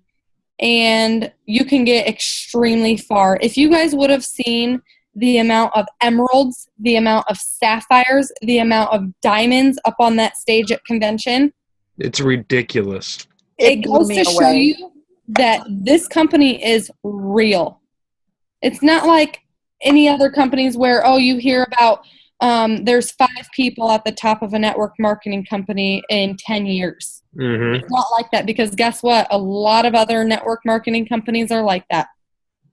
and you can get extremely far. If you guys would have seen the amount of emeralds, the amount of sapphires, the amount of diamonds up on that stage at convention, it's ridiculous. It goes to show you that this company is real. It's not like any other companies where, you hear about there's 5 people at the top of a network marketing company in 10 years. Mm-hmm. It's not like that, because guess what? A lot of other network marketing companies are like that.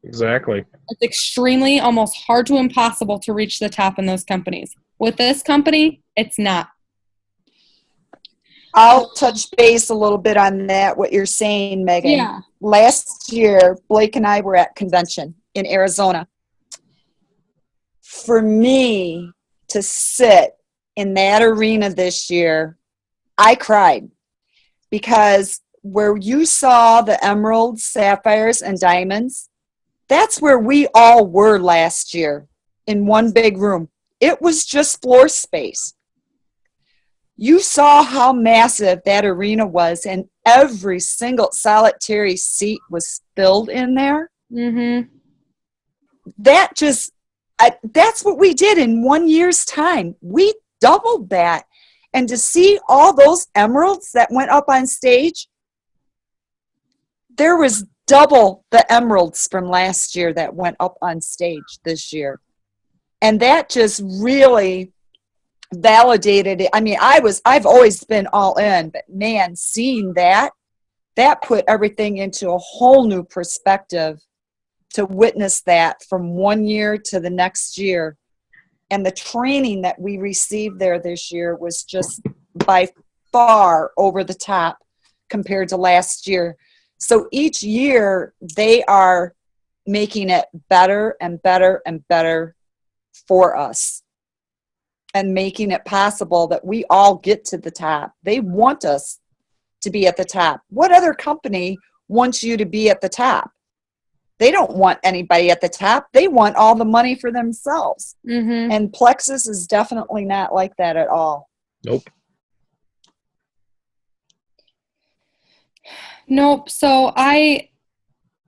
Exactly. It's extremely, almost hard to impossible to reach the top in those companies. With this company, it's not. I'll touch base a little bit on that, what you're saying, Megan. Yeah. Last year, Blake and I were at convention in Arizona. For me to sit in that arena this year, I cried, because where you saw the emeralds, sapphires, and diamonds, that's where we all were last year in one big room. It was just floor space. You saw how massive that arena was, and every single solitary seat was filled in there. Mm-hmm. That's what we did in 1 year's time. We doubled that. And to see all those emeralds that went up on stage, there was double the emeralds from last year that went up on stage this year. And that just really validated it. I mean, I've always been all in, but man, seeing that put everything into a whole new perspective. to witness that from one year to the next year. And the training that we received there this year was just by far over the top compared to last year. So each year they are making it better and better and better for us and making it possible that we all get to the top. They want us to be at the top. What other company wants you to be at the top? They don't want anybody at the top. They want all the money for themselves. Mm-hmm. And Plexus is definitely not like that at all. Nope. Nope. So I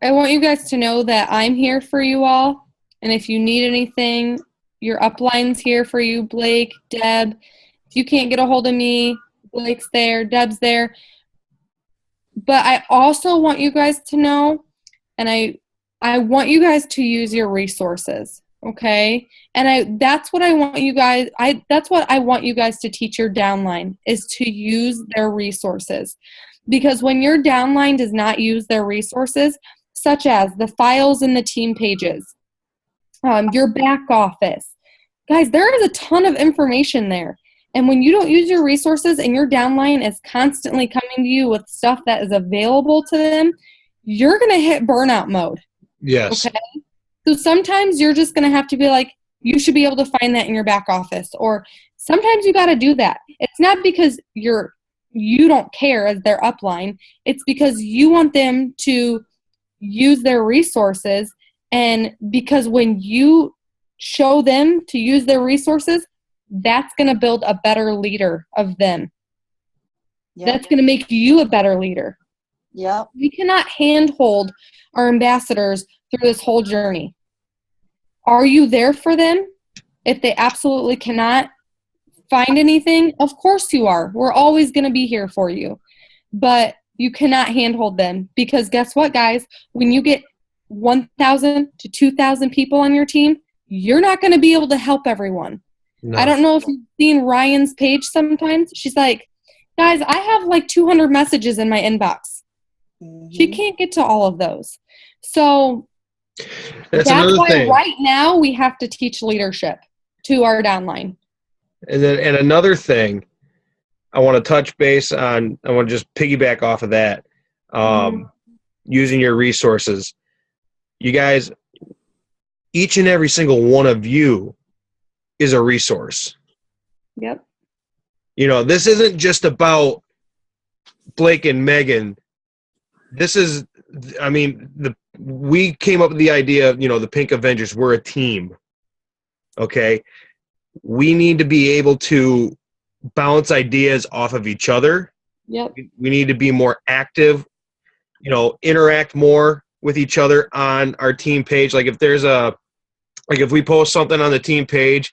want you guys to know that I'm here for you all. And if you need anything, your upline's here for you, Blake, Deb. If you can't get a hold of me, Blake's there, Deb's there. But I also want you guys to know, and I want you guys to use your resources, okay? And that's what I want you guys to teach your downline, is to use their resources. Because when your downline does not use their resources, such as the files in the team pages, your back office, guys, there is a ton of information there. And when you don't use your resources and your downline is constantly coming to you with stuff that is available to them, you're going to hit burnout mode. Yes. Okay. So sometimes you're just going to have to be like, you should be able to find that in your back office. Or sometimes you got to do that. It's not because you don't care as their upline. It's because you want them to use their resources. And because when you show them to use their resources, that's going to build a better leader of them. Yep. That's going to make you a better leader. Yep. We cannot handhold our ambassadors through this whole journey. Are you there for them? If they absolutely cannot find anything, of course you are. We're always going to be here for you. But you cannot handhold them, because guess what, guys? When you get 1,000 to 2,000 people on your team, you're not going to be able to help everyone. No. I don't know if you've seen Ryan's page sometimes. She's like, guys, I have like 200 messages in my inbox. Mm-hmm. She can't get to all of those. So That's why another thing. right now we have to teach leadership to our downline. And another thing I want to touch base on, I want to just piggyback off of that, using your resources. You guys, each and every single one of you is a resource. Yep. You know, this isn't just about Blake and Megan. This is, I mean, we came up with the idea of, the Pink Avengers. We're a team. Okay? We need to be able to bounce ideas off of each other. Yep. We need to be more active, interact more with each other on our team page. Like if we post something on the team page,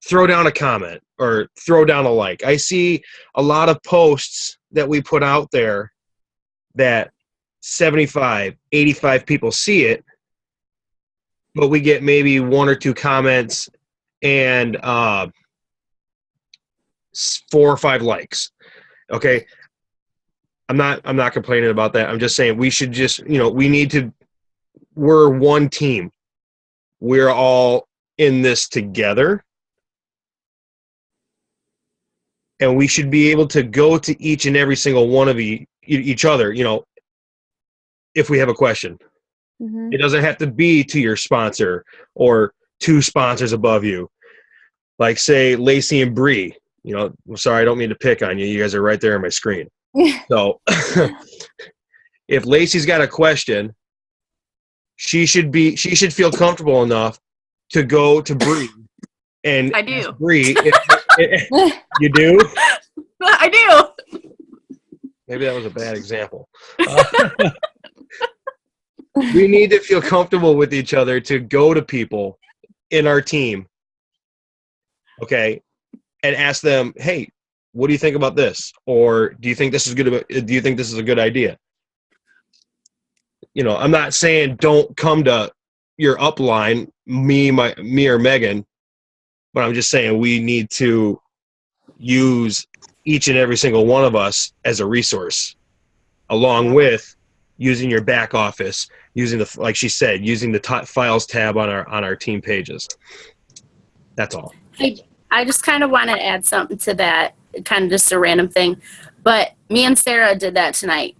throw down a comment or throw down a like. I see a lot of posts that we put out there that 75, 85 people see it, but we get maybe 1 or 2 comments and 4 or 5 likes. Okay. I'm not complaining about that. I'm just saying we should just, we're one team. We're all in this together. And we should be able to go to each and every single one of each other, if we have a question. Mm-hmm. It doesn't have to be to your sponsor or 2 sponsors above you. Like, say, Lacey and Bree. Sorry, I don't mean to pick on you. You guys are right there on my screen. So if Lacey's got a question, she should feel comfortable enough to go to Bree. And I do. Bree, you do? I do. Maybe that was a bad example. We need to feel comfortable with each other to go to people in our team, okay, and ask them, hey, what do you think about this? Or do you think this is good? Do you think this is a good idea? I'm not saying don't come to your upline, me or Megan, but I'm just saying we need to use each and every single one of us as a resource, along with using your back office, using the, like she said, using the files tab on our team pages. That's all. I just kind of want to add something to that, kind of just a random thing. But me and Sarah did that tonight.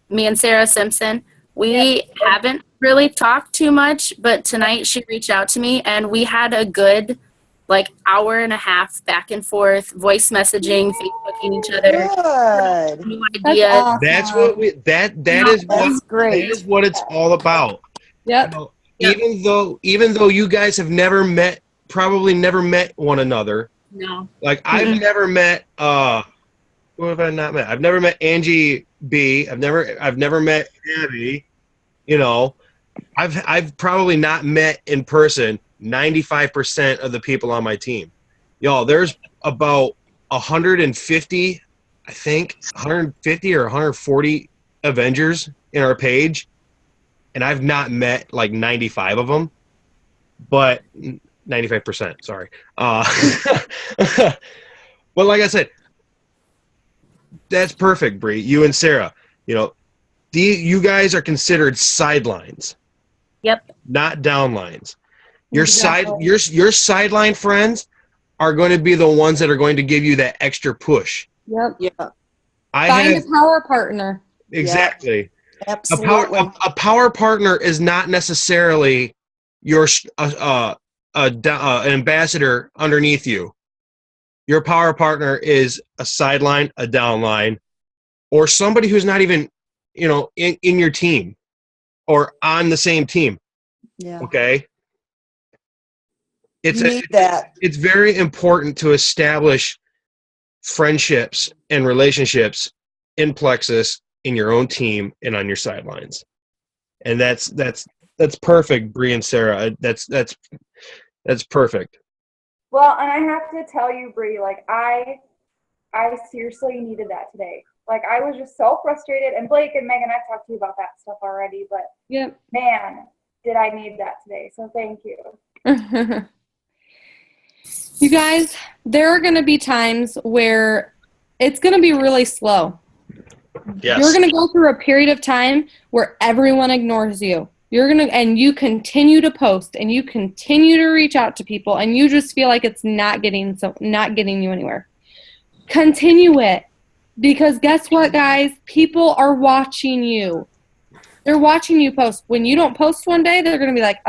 Me and Sarah Simpson, we haven't really talked too much, but tonight she reached out to me and we had a good hour and a half back and forth, voice messaging, Facebooking each other. Good. New ideas. That's what we that is what That's great. that is what it's all about. Yep. You know, Yep. even though you guys have probably never met one another. No. Like I've never met who have I not met? I've never met Angie B. I've never met Abby. You know, I've probably not met in person 95% of the people on my team. Y'all, there's about 150, I think, 150 or 140 Avengers in our page, and I've not met like 95 of them, but 95%, sorry. But like I said, that's perfect, Bree. You and Sarah, you know, you guys are considered sidelines. Yep. Not downlines. Your sideline friends are going to be the ones that are going to give you that extra push. Yep. Yeah, Find a power partner. Exactly. absolutely. A power partner is not necessarily your an ambassador underneath you. Your power partner is a sideline, a downline, or somebody who's not even, you know, in your team or on the same team. Yeah. Okay. You need that. It's very important to establish friendships and relationships in Plexus, in your own team, and on your sidelines. And that's perfect, Bree and Sarah. That's perfect. Well, and I have to tell you, Bree, like I seriously needed that today. Like I was just so frustrated, and Blake and Megan, I've talked to you about that stuff already, but Yep. man, did I need that today. So thank you. You guys, there are going to be times where it's going to be really slow. Yes. You're going to go through a period of time where everyone ignores you. And you continue to post and you continue to reach out to people and you just feel like it's not getting you anywhere. Continue it, because guess what, guys? People are watching you. They're watching you post. When you don't post one day, they're going to be like,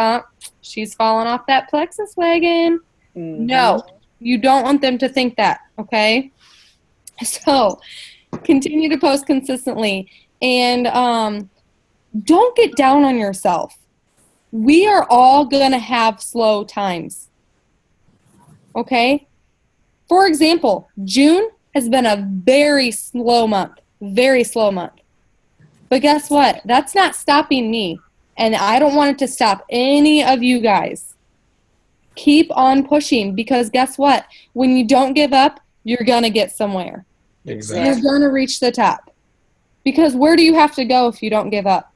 she's falling off that Plexus wagon. Mhm. No, you don't want them to think that, okay? So continue to post consistently and don't get down on yourself. We are all going to have slow times, okay? For example, June has been a very slow month. But guess what? That's not stopping me, and I don't want it to stop any of you guys. Keep on pushing, because guess what? When you don't give up, you're going to get somewhere. Exactly. You're going to reach the top. Because where do you have to go if you don't give up?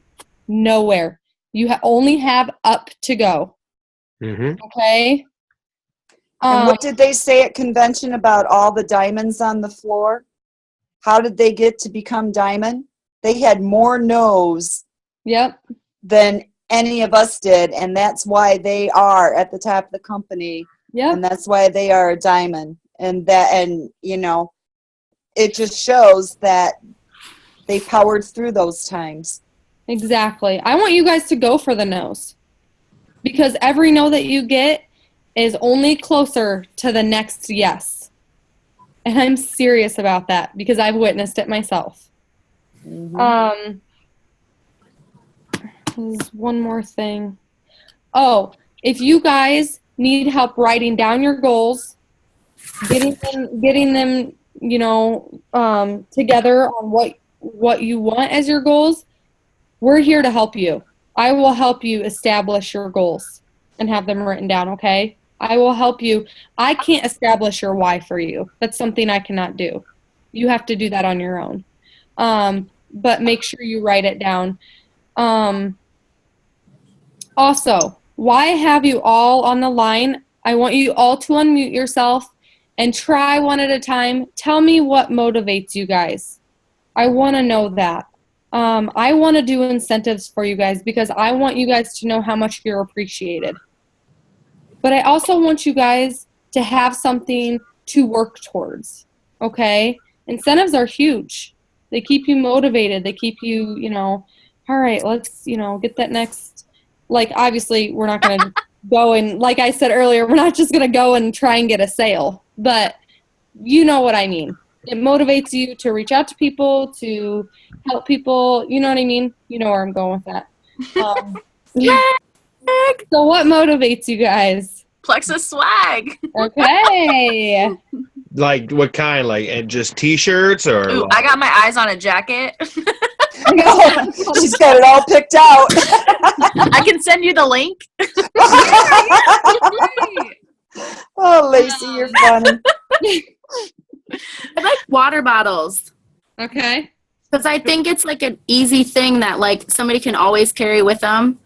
Nowhere. You only have up to go. Mm-hmm. Okay? And what did they say at convention about all the diamonds on the floor? How did they get to become diamond? They had more no's Yep. than any of us did, and that's why they are at the top of the company, Yep. and that's why they are a diamond. And you know, it just shows that they powered through those times. Exactly. I want you guys to go for the no's, because every no that you get is only closer to the next yes. And I'm serious about that because I've witnessed it myself. Mhm. There's one more thing. Oh, if you guys need help writing down your goals, getting them, you know, together on what you want as your goals, we're here to help you. I will help you establish your goals and have them written down, okay? I will help you. I can't establish your why for you. That's something I cannot do. You have to do that on your own. But make sure you write it down. Also, why have you all on the line? I want you all to unmute yourself and try one at a time. Tell me what motivates you guys. I want to know that. I want to do incentives for you guys because I want you guys to know how much you're appreciated. But I also want you guys to have something to work towards, okay? Incentives are huge. They keep you motivated. They keep you, all right, let's, get that next. Like, obviously, we're not going to go and, like I said earlier, we're not just going to go and try and get a sale. But you know what I mean. It motivates you to reach out to people, to help people. You know what I mean? You know where I'm going with that. So what motivates you guys? Plexus swag. Okay. Like what kind? Like and just T-shirts or? Ooh, I got my eyes on a jacket. She's got it all picked out. I can send you the link. Oh, Lacey, you're funny. I like water bottles. Okay. Because I think it's like an easy thing that like somebody can always carry with them.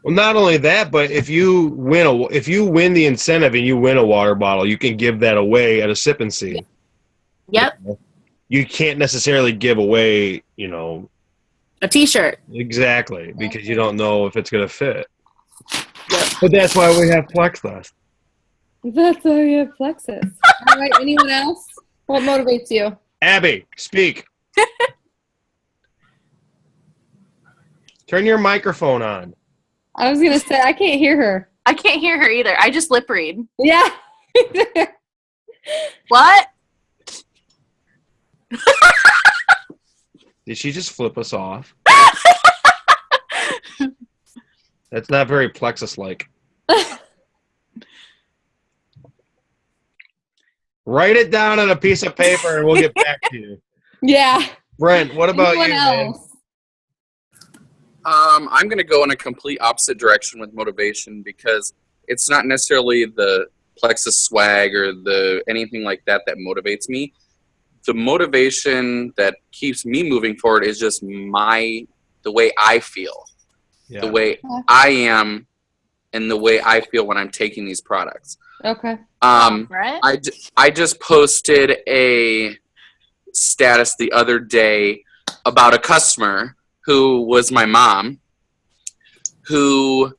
Well, not only that, but if you win the incentive and you win a water bottle, you can give that away at a sip and see. Yep. You can't necessarily give away, A T-shirt. exactly because you don't know if it's going to fit. But that's why we have Plexus. That's why you have Plexus. All right. Anyone else? What motivates you? Abby, speak. Turn your microphone on. I was gonna say I can't hear her. I can't hear her either. I just lip read. Yeah. What? Did she just flip us off? That's not very Plexus-like. Write it down on a piece of paper and we'll get back to you. Yeah. Brent, what about Anyone you, man? else? I'm going to go in a complete opposite direction with motivation because it's not necessarily the Plexus swag or the anything like that that motivates me. The motivation that keeps me moving forward is just the way I feel, Yeah. the way I am, and the way I feel when I'm taking these products. Okay. Right? I just posted a status the other day about a customer who was my mom, who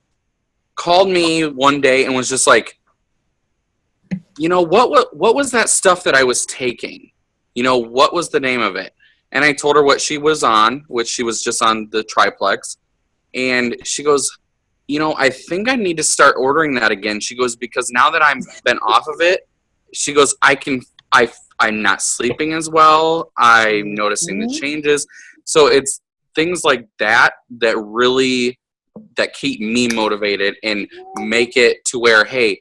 called me one day and was just like, what was that stuff that I was taking? What was the name of it? And I told her what she was on, which she was just on the Triplex. And she goes, I think I need to start ordering that again. She goes, because now that I've been off of it, she goes, I'm not sleeping as well. I'm noticing the changes. So it's things like that really that keep me motivated and make it to where, hey,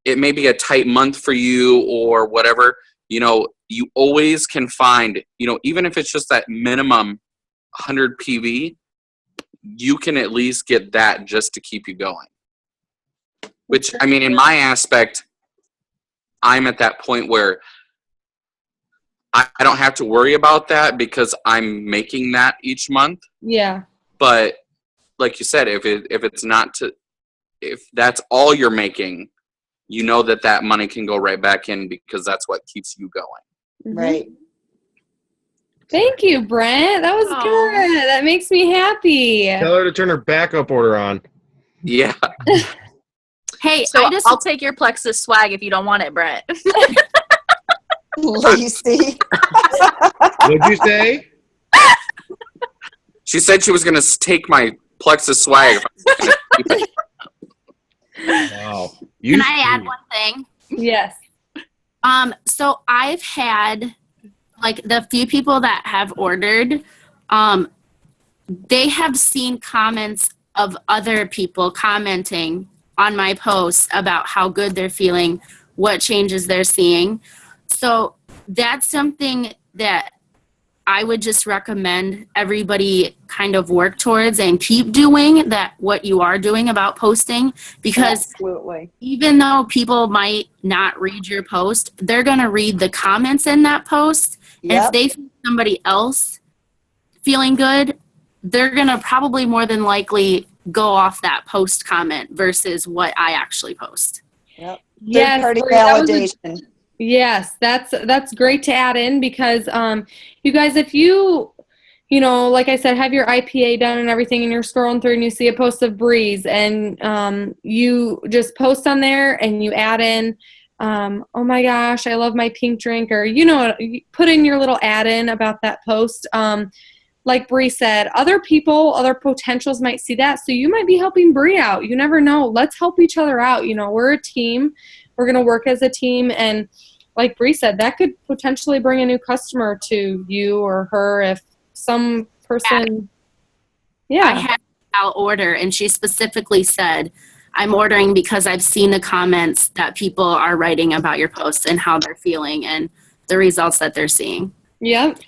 it may be a tight month for you or whatever, you always can find, even if it's just that minimum 100 PV, you can at least get that just to keep you going. Which, I mean, in my aspect, I'm at that point where I don't have to worry about that because I'm making that each month. Yeah. But like you said, if that's all you're making, that money can go right back in because that's what keeps you going. Right. Thank you, Brent. That was good. That makes me happy. Tell her to turn her backup order on. Yeah. Hey, So I'll take your Plexus swag if you don't want it, Brett. Lacey. What'd you say? She said she was going to take my Plexus swag. Wow. Can I add one thing? Yes. So I've had like the few people that have ordered, they have seen comments of other people commenting on my posts about how good they're feeling, what changes they're seeing. So that's something that I would just recommend everybody kind of work towards and keep doing that, what you are doing about posting, because Absolutely. even though people might not read your post, they're going to read the comments in that post. And if Yep. they see somebody else feeling good, they're going to probably more than likely go off that post comment versus what I actually post. Yep. Yes, Third-party Bree, that was a- validation. Yes, that's great to add in because you guys, if you know, like I said, have your IPA done and everything, and you're scrolling through and you see a post of Breeze, and you just post on there and you add in, oh my gosh, I love my pink drink, or you know, you put in your little add in about that post. Like Bree said, other people, other potentials might see that, so you might be helping Bree out. You never know. Let's help each other out. You know, we're a team. We're going to work as a team, and like Bree said, that could potentially bring a new customer to you or her if some person. I Yeah. had Al order, and she specifically said, I'm ordering because I've seen the comments that people are writing about your posts and how they're feeling and the results that they're seeing. Yep.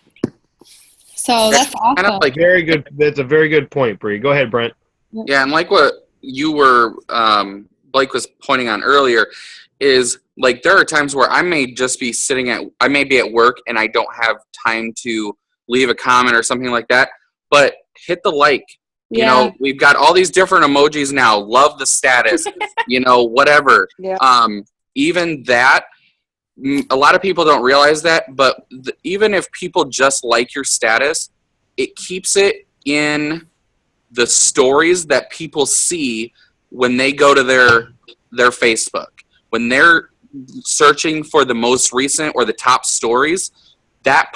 So that's Kind awesome. of like Very good. That's a very good point, Bree. Go ahead, Brent. Yeah, and like what you were, Blake was pointing on earlier, is like there are times where I may just be I may be at work and I don't have time to leave a comment or something like that, but hit the like. You know, we've got all these different emojis now. Love the status, you know, whatever. Yeah. Even that, a lot of people don't realize that, but even if people just like your status, it keeps it in the stories that people see when they go to their Facebook. When they're searching for the most recent or the top stories, that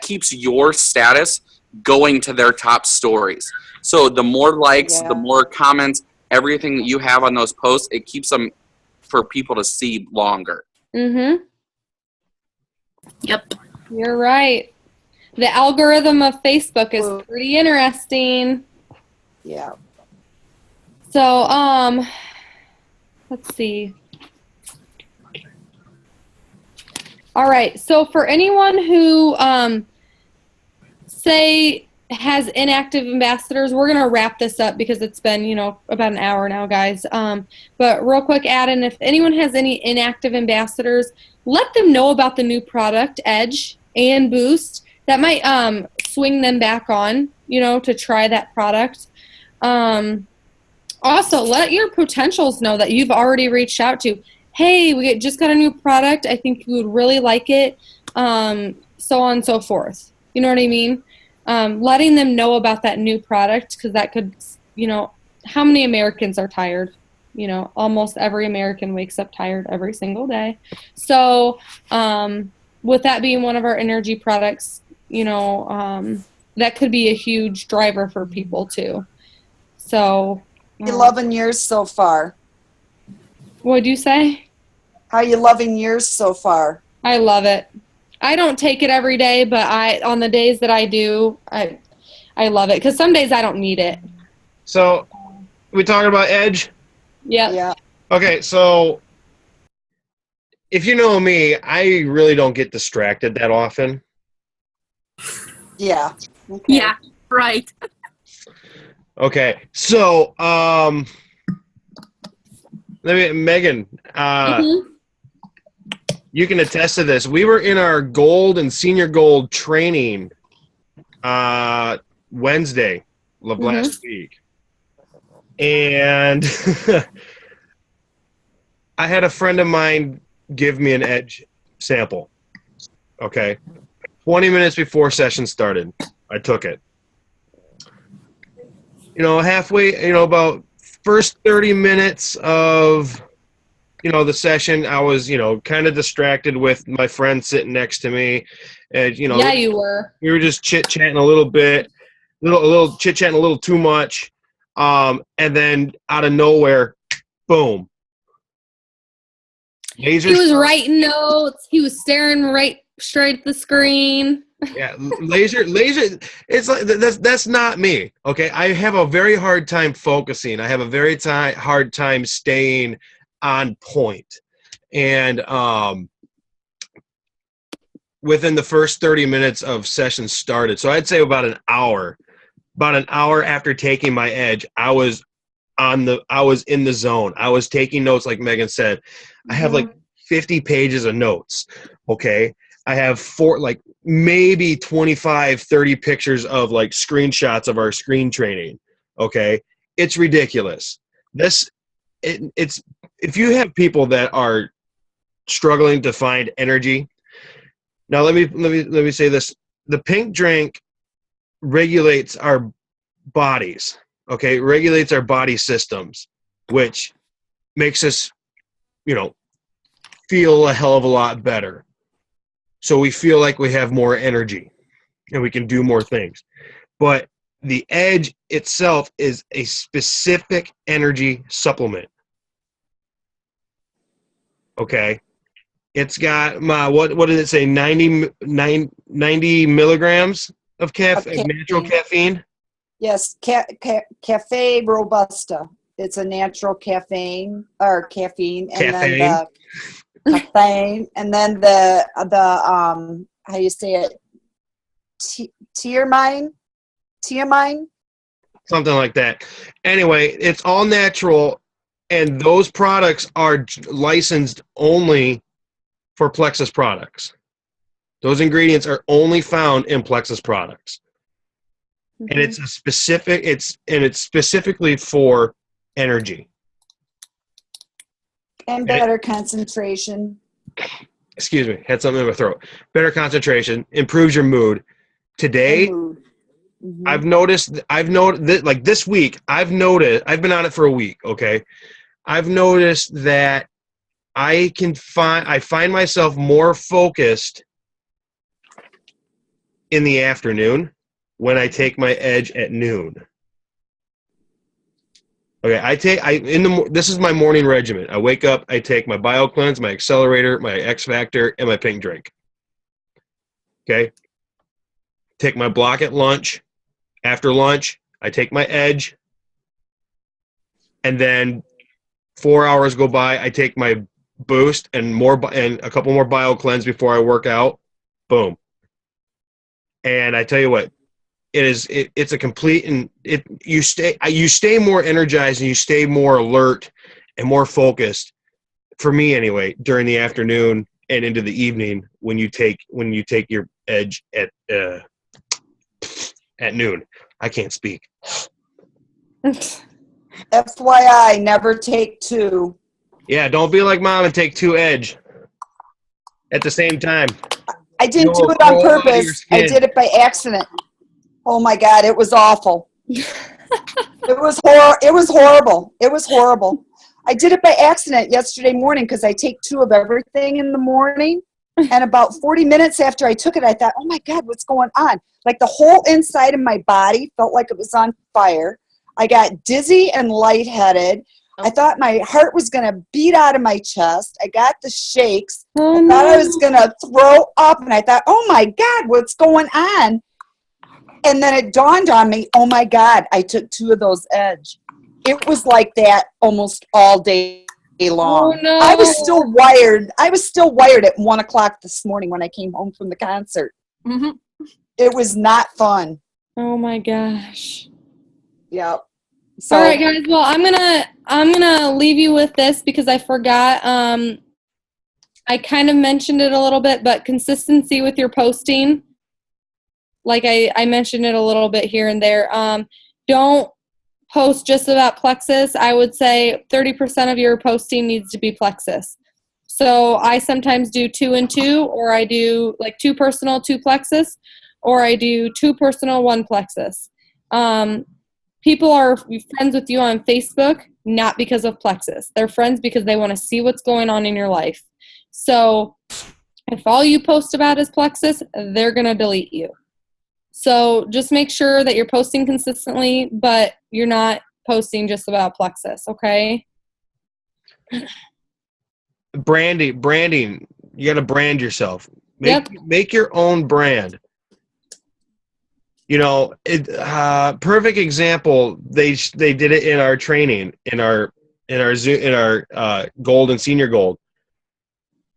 keeps your status going to their top stories. So the more likes, the more comments, everything that you have on those posts, it keeps them for people to see longer. Mm-hmm. Yep. You're right. The algorithm of Facebook is pretty interesting. Yeah. So, let's see. All right. So for anyone who, say has inactive ambassadors, we're going to wrap this up because it's been, you know, about an hour now, guys. But real quick, add-in, if anyone has any inactive ambassadors, let them know about the new product, Edge and Boost. That might swing them back on, you know, to try that product. Also, let your potentials know that you've already reached out to. Hey, we just got a new product. I think you would really like it. So on and so forth. You know what I mean? Letting them know about that new product, because that could, you know, how many Americans are tired? You know, almost every American wakes up tired every single day. So with that being one of our energy products, you know, that could be a huge driver for people too. So. You loving yours so far? What'd you say? How you loving yours so far? I love it. I don't take it every day, but on the days that I do, I love it, because some days I don't need it. So, we talking about Edge? Yep. Yeah. Okay, so if you know me, I really don't get distracted that often. Yeah. Okay. Yeah, right. Okay, so Megan, you can attest to this. We were in our gold and senior gold training Wednesday of last week, and I had a friend of mine give me an Edge sample. Okay, 20 minutes before session started, I took it. You know, halfway, you know, about first 30 minutes of, you know, the session, I was, you know, kind of distracted with my friend sitting next to me. And, you know, Yeah, you were. We were just chit-chatting a little bit, a little chit-chatting a little too much. And then out of nowhere, boom. He was writing notes. He was staring right straight at the screen. Yeah, laser. It's like that's not me. Okay, I have a very hard time focusing. I have a very hard time staying on point. And within the first 30 minutes of session started, so I'd say about an hour after taking my Edge, I was in the zone. I was taking notes, like Megan said. I have like 50 pages of notes. Okay. I have maybe 25, 30 pictures of like screenshots of our screen training. Okay. It's ridiculous. It's if you have people that are struggling to find energy. Now let me say this. The pink drink regulates our bodies, okay? It regulates our body systems, which makes us, feel a hell of a lot better. So we feel like we have more energy and we can do more things. But the Edge itself is a specific energy supplement. Okay? It's got what did it say? 90 milligrams of natural caffeine? Yes, Cafe Robusta. It's a natural caffeine, and then the caffeine, and then the how you say it? Tiamine, something like that. Anyway, it's all natural, and those products are licensed only for Plexus products. Those ingredients are only found in Plexus products. Mm-hmm. And it's specifically for energy. And better concentration. Excuse me, had something in my throat. Better concentration, improves your mood. Today, mm-hmm. I've noticed like this week, I've been on it for a week, okay? I've noticed that I find myself more focused in the afternoon when I take my Edge at noon. Okay, this is my morning regimen. I wake up, I take my BioCleanse, my Accelerator, my X Factor, and my pink drink. Okay? Take my block at lunch. After lunch, I take my Edge. And then 4 hours go by, I take my Boost and a couple more BioCleanse before I work out. Boom. And I tell you what, it's a complete, and you stay more energized and you stay more alert and more focused, for me anyway, during the afternoon and into the evening when you take your Edge at noon. I can't speak. FYI, never take two. Yeah, don't be like Mom and take 2 Edge at the same time. I didn't do it on purpose. I did it by accident. Oh my God, it was awful. It was horrible. It was horrible. I did it by accident yesterday morning because I take 2 of everything in the morning. And about 40 minutes after I took it, I thought, oh my God, what's going on? Like the whole inside of my body felt like it was on fire. I got dizzy and lightheaded. I thought my heart was going to beat out of my chest. I got the shakes. I thought I was going to throw up. And I thought, oh my God, what's going on? And then it dawned on me, oh my God, I took 2 of those Edge. It was like that almost all day long. Oh, no. I was still wired. I was still wired at 1 o'clock this morning when I came home from the concert. Mm-hmm. It was not fun. Oh my gosh. Yeah. So, all right, guys. Well, I'm gonna leave you with this because I forgot. I kind of mentioned it a little bit, but consistency with your posting. Like I mentioned it a little bit here and there. Don't post just about Plexus. I would say 30% of your posting needs to be Plexus. So I sometimes do 2 and 2, or I do like 2 personal, 2 Plexus, or I do 2 personal, 1 Plexus. People are friends with you on Facebook, not because of Plexus. They're friends because they want to see what's going on in your life. So if all you post about is Plexus, they're going to delete you. So just make sure that you're posting consistently, but you're not posting just about Plexus, okay? Branding. You got to brand yourself. Make your own brand. Perfect example. They did it in our training, in our gold and senior gold.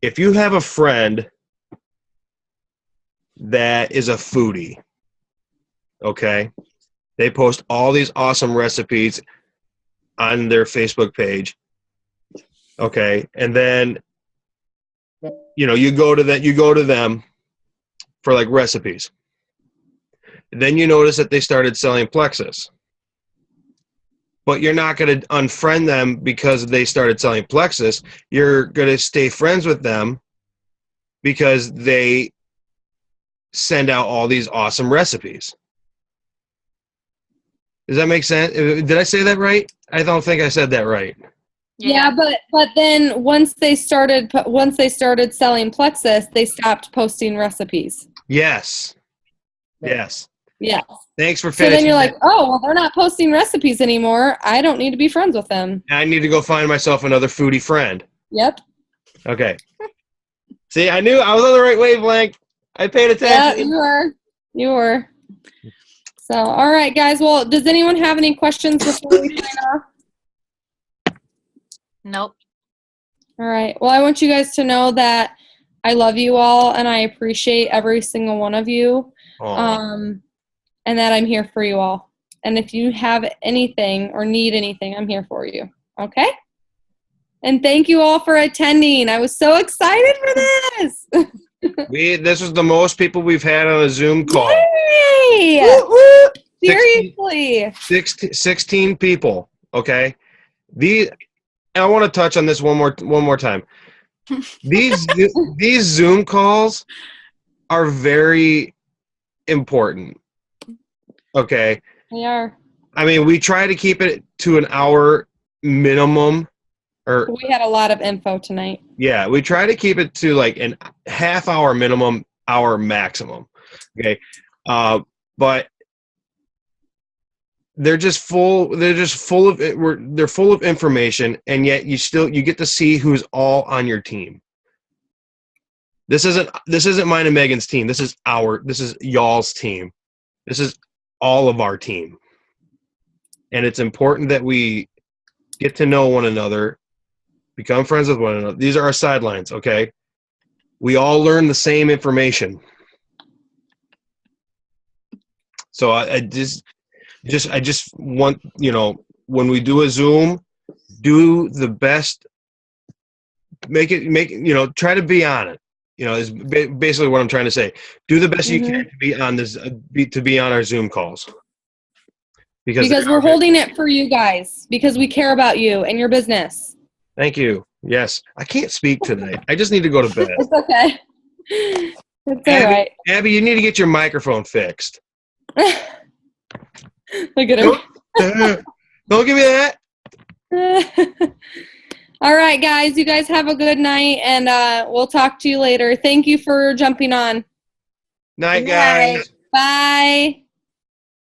If you have a friend that is a foodie, okay, they post all these awesome recipes on their Facebook page, okay, and then you go to them for like recipes. Then you notice that they started selling Plexus. but you're not going to unfriend them because they started selling Plexus. You're going to stay friends with them because they send out all these awesome recipes. Does that make sense? Did I say that right? I don't think I said that right. Yeah, but then once they started selling Plexus, they stopped posting recipes. Yes. Yes. Yeah. Thanks for So finishing. then you're like, oh, well, they're not posting recipes anymore. I don't need to be friends with them. I need to go find myself another foodie friend. Yep. Okay. See, I knew I was on the right wavelength. I paid Yeah, attention. you were. You were. So, all right, guys. Well, does anyone have any questions before we sign off? Nope. All right. Well, I want you guys to know that I love you all and I appreciate every single one of you. Aw. And that I'm here for you all. And if you have anything or need anything, I'm here for you. Okay? And thank you all for attending. I was so excited for this. This was the most people we've had on a Zoom call. Yay! Woo, woo. Seriously. 16 people. Okay. I want to touch on this one more time. These Zoom calls are very important. Okay. They are. I mean, we try to keep it to an hour minimum. Or We had a lot of info tonight. yeah, we try to keep it to like an half hour minimum, hour maximum. Okay. But they're just full of they're full of information, and yet you get to see who's all on your team. This isn't mine and Megan's team. This is y'all's team. This is all of our team. And it's important that we get to know one another, become friends with one another. These are our sidelines, okay? We all learn the same information. So I just want, when we do a Zoom, do the best, try to be on it. Is basically what I'm trying to say. Do the best you can to be on this, to be on our Zoom calls. Because we're holding it for you guys, because we care about you and your business. Thank you. Yes. I can't speak tonight. I just need to go to bed. It's okay. It's all right. Abby, you need to get your microphone fixed. Look at her. Don't give me that. All right, guys. You guys have a good night, and we'll talk to you later. Thank you for jumping on. Night, Good night. guys. Bye.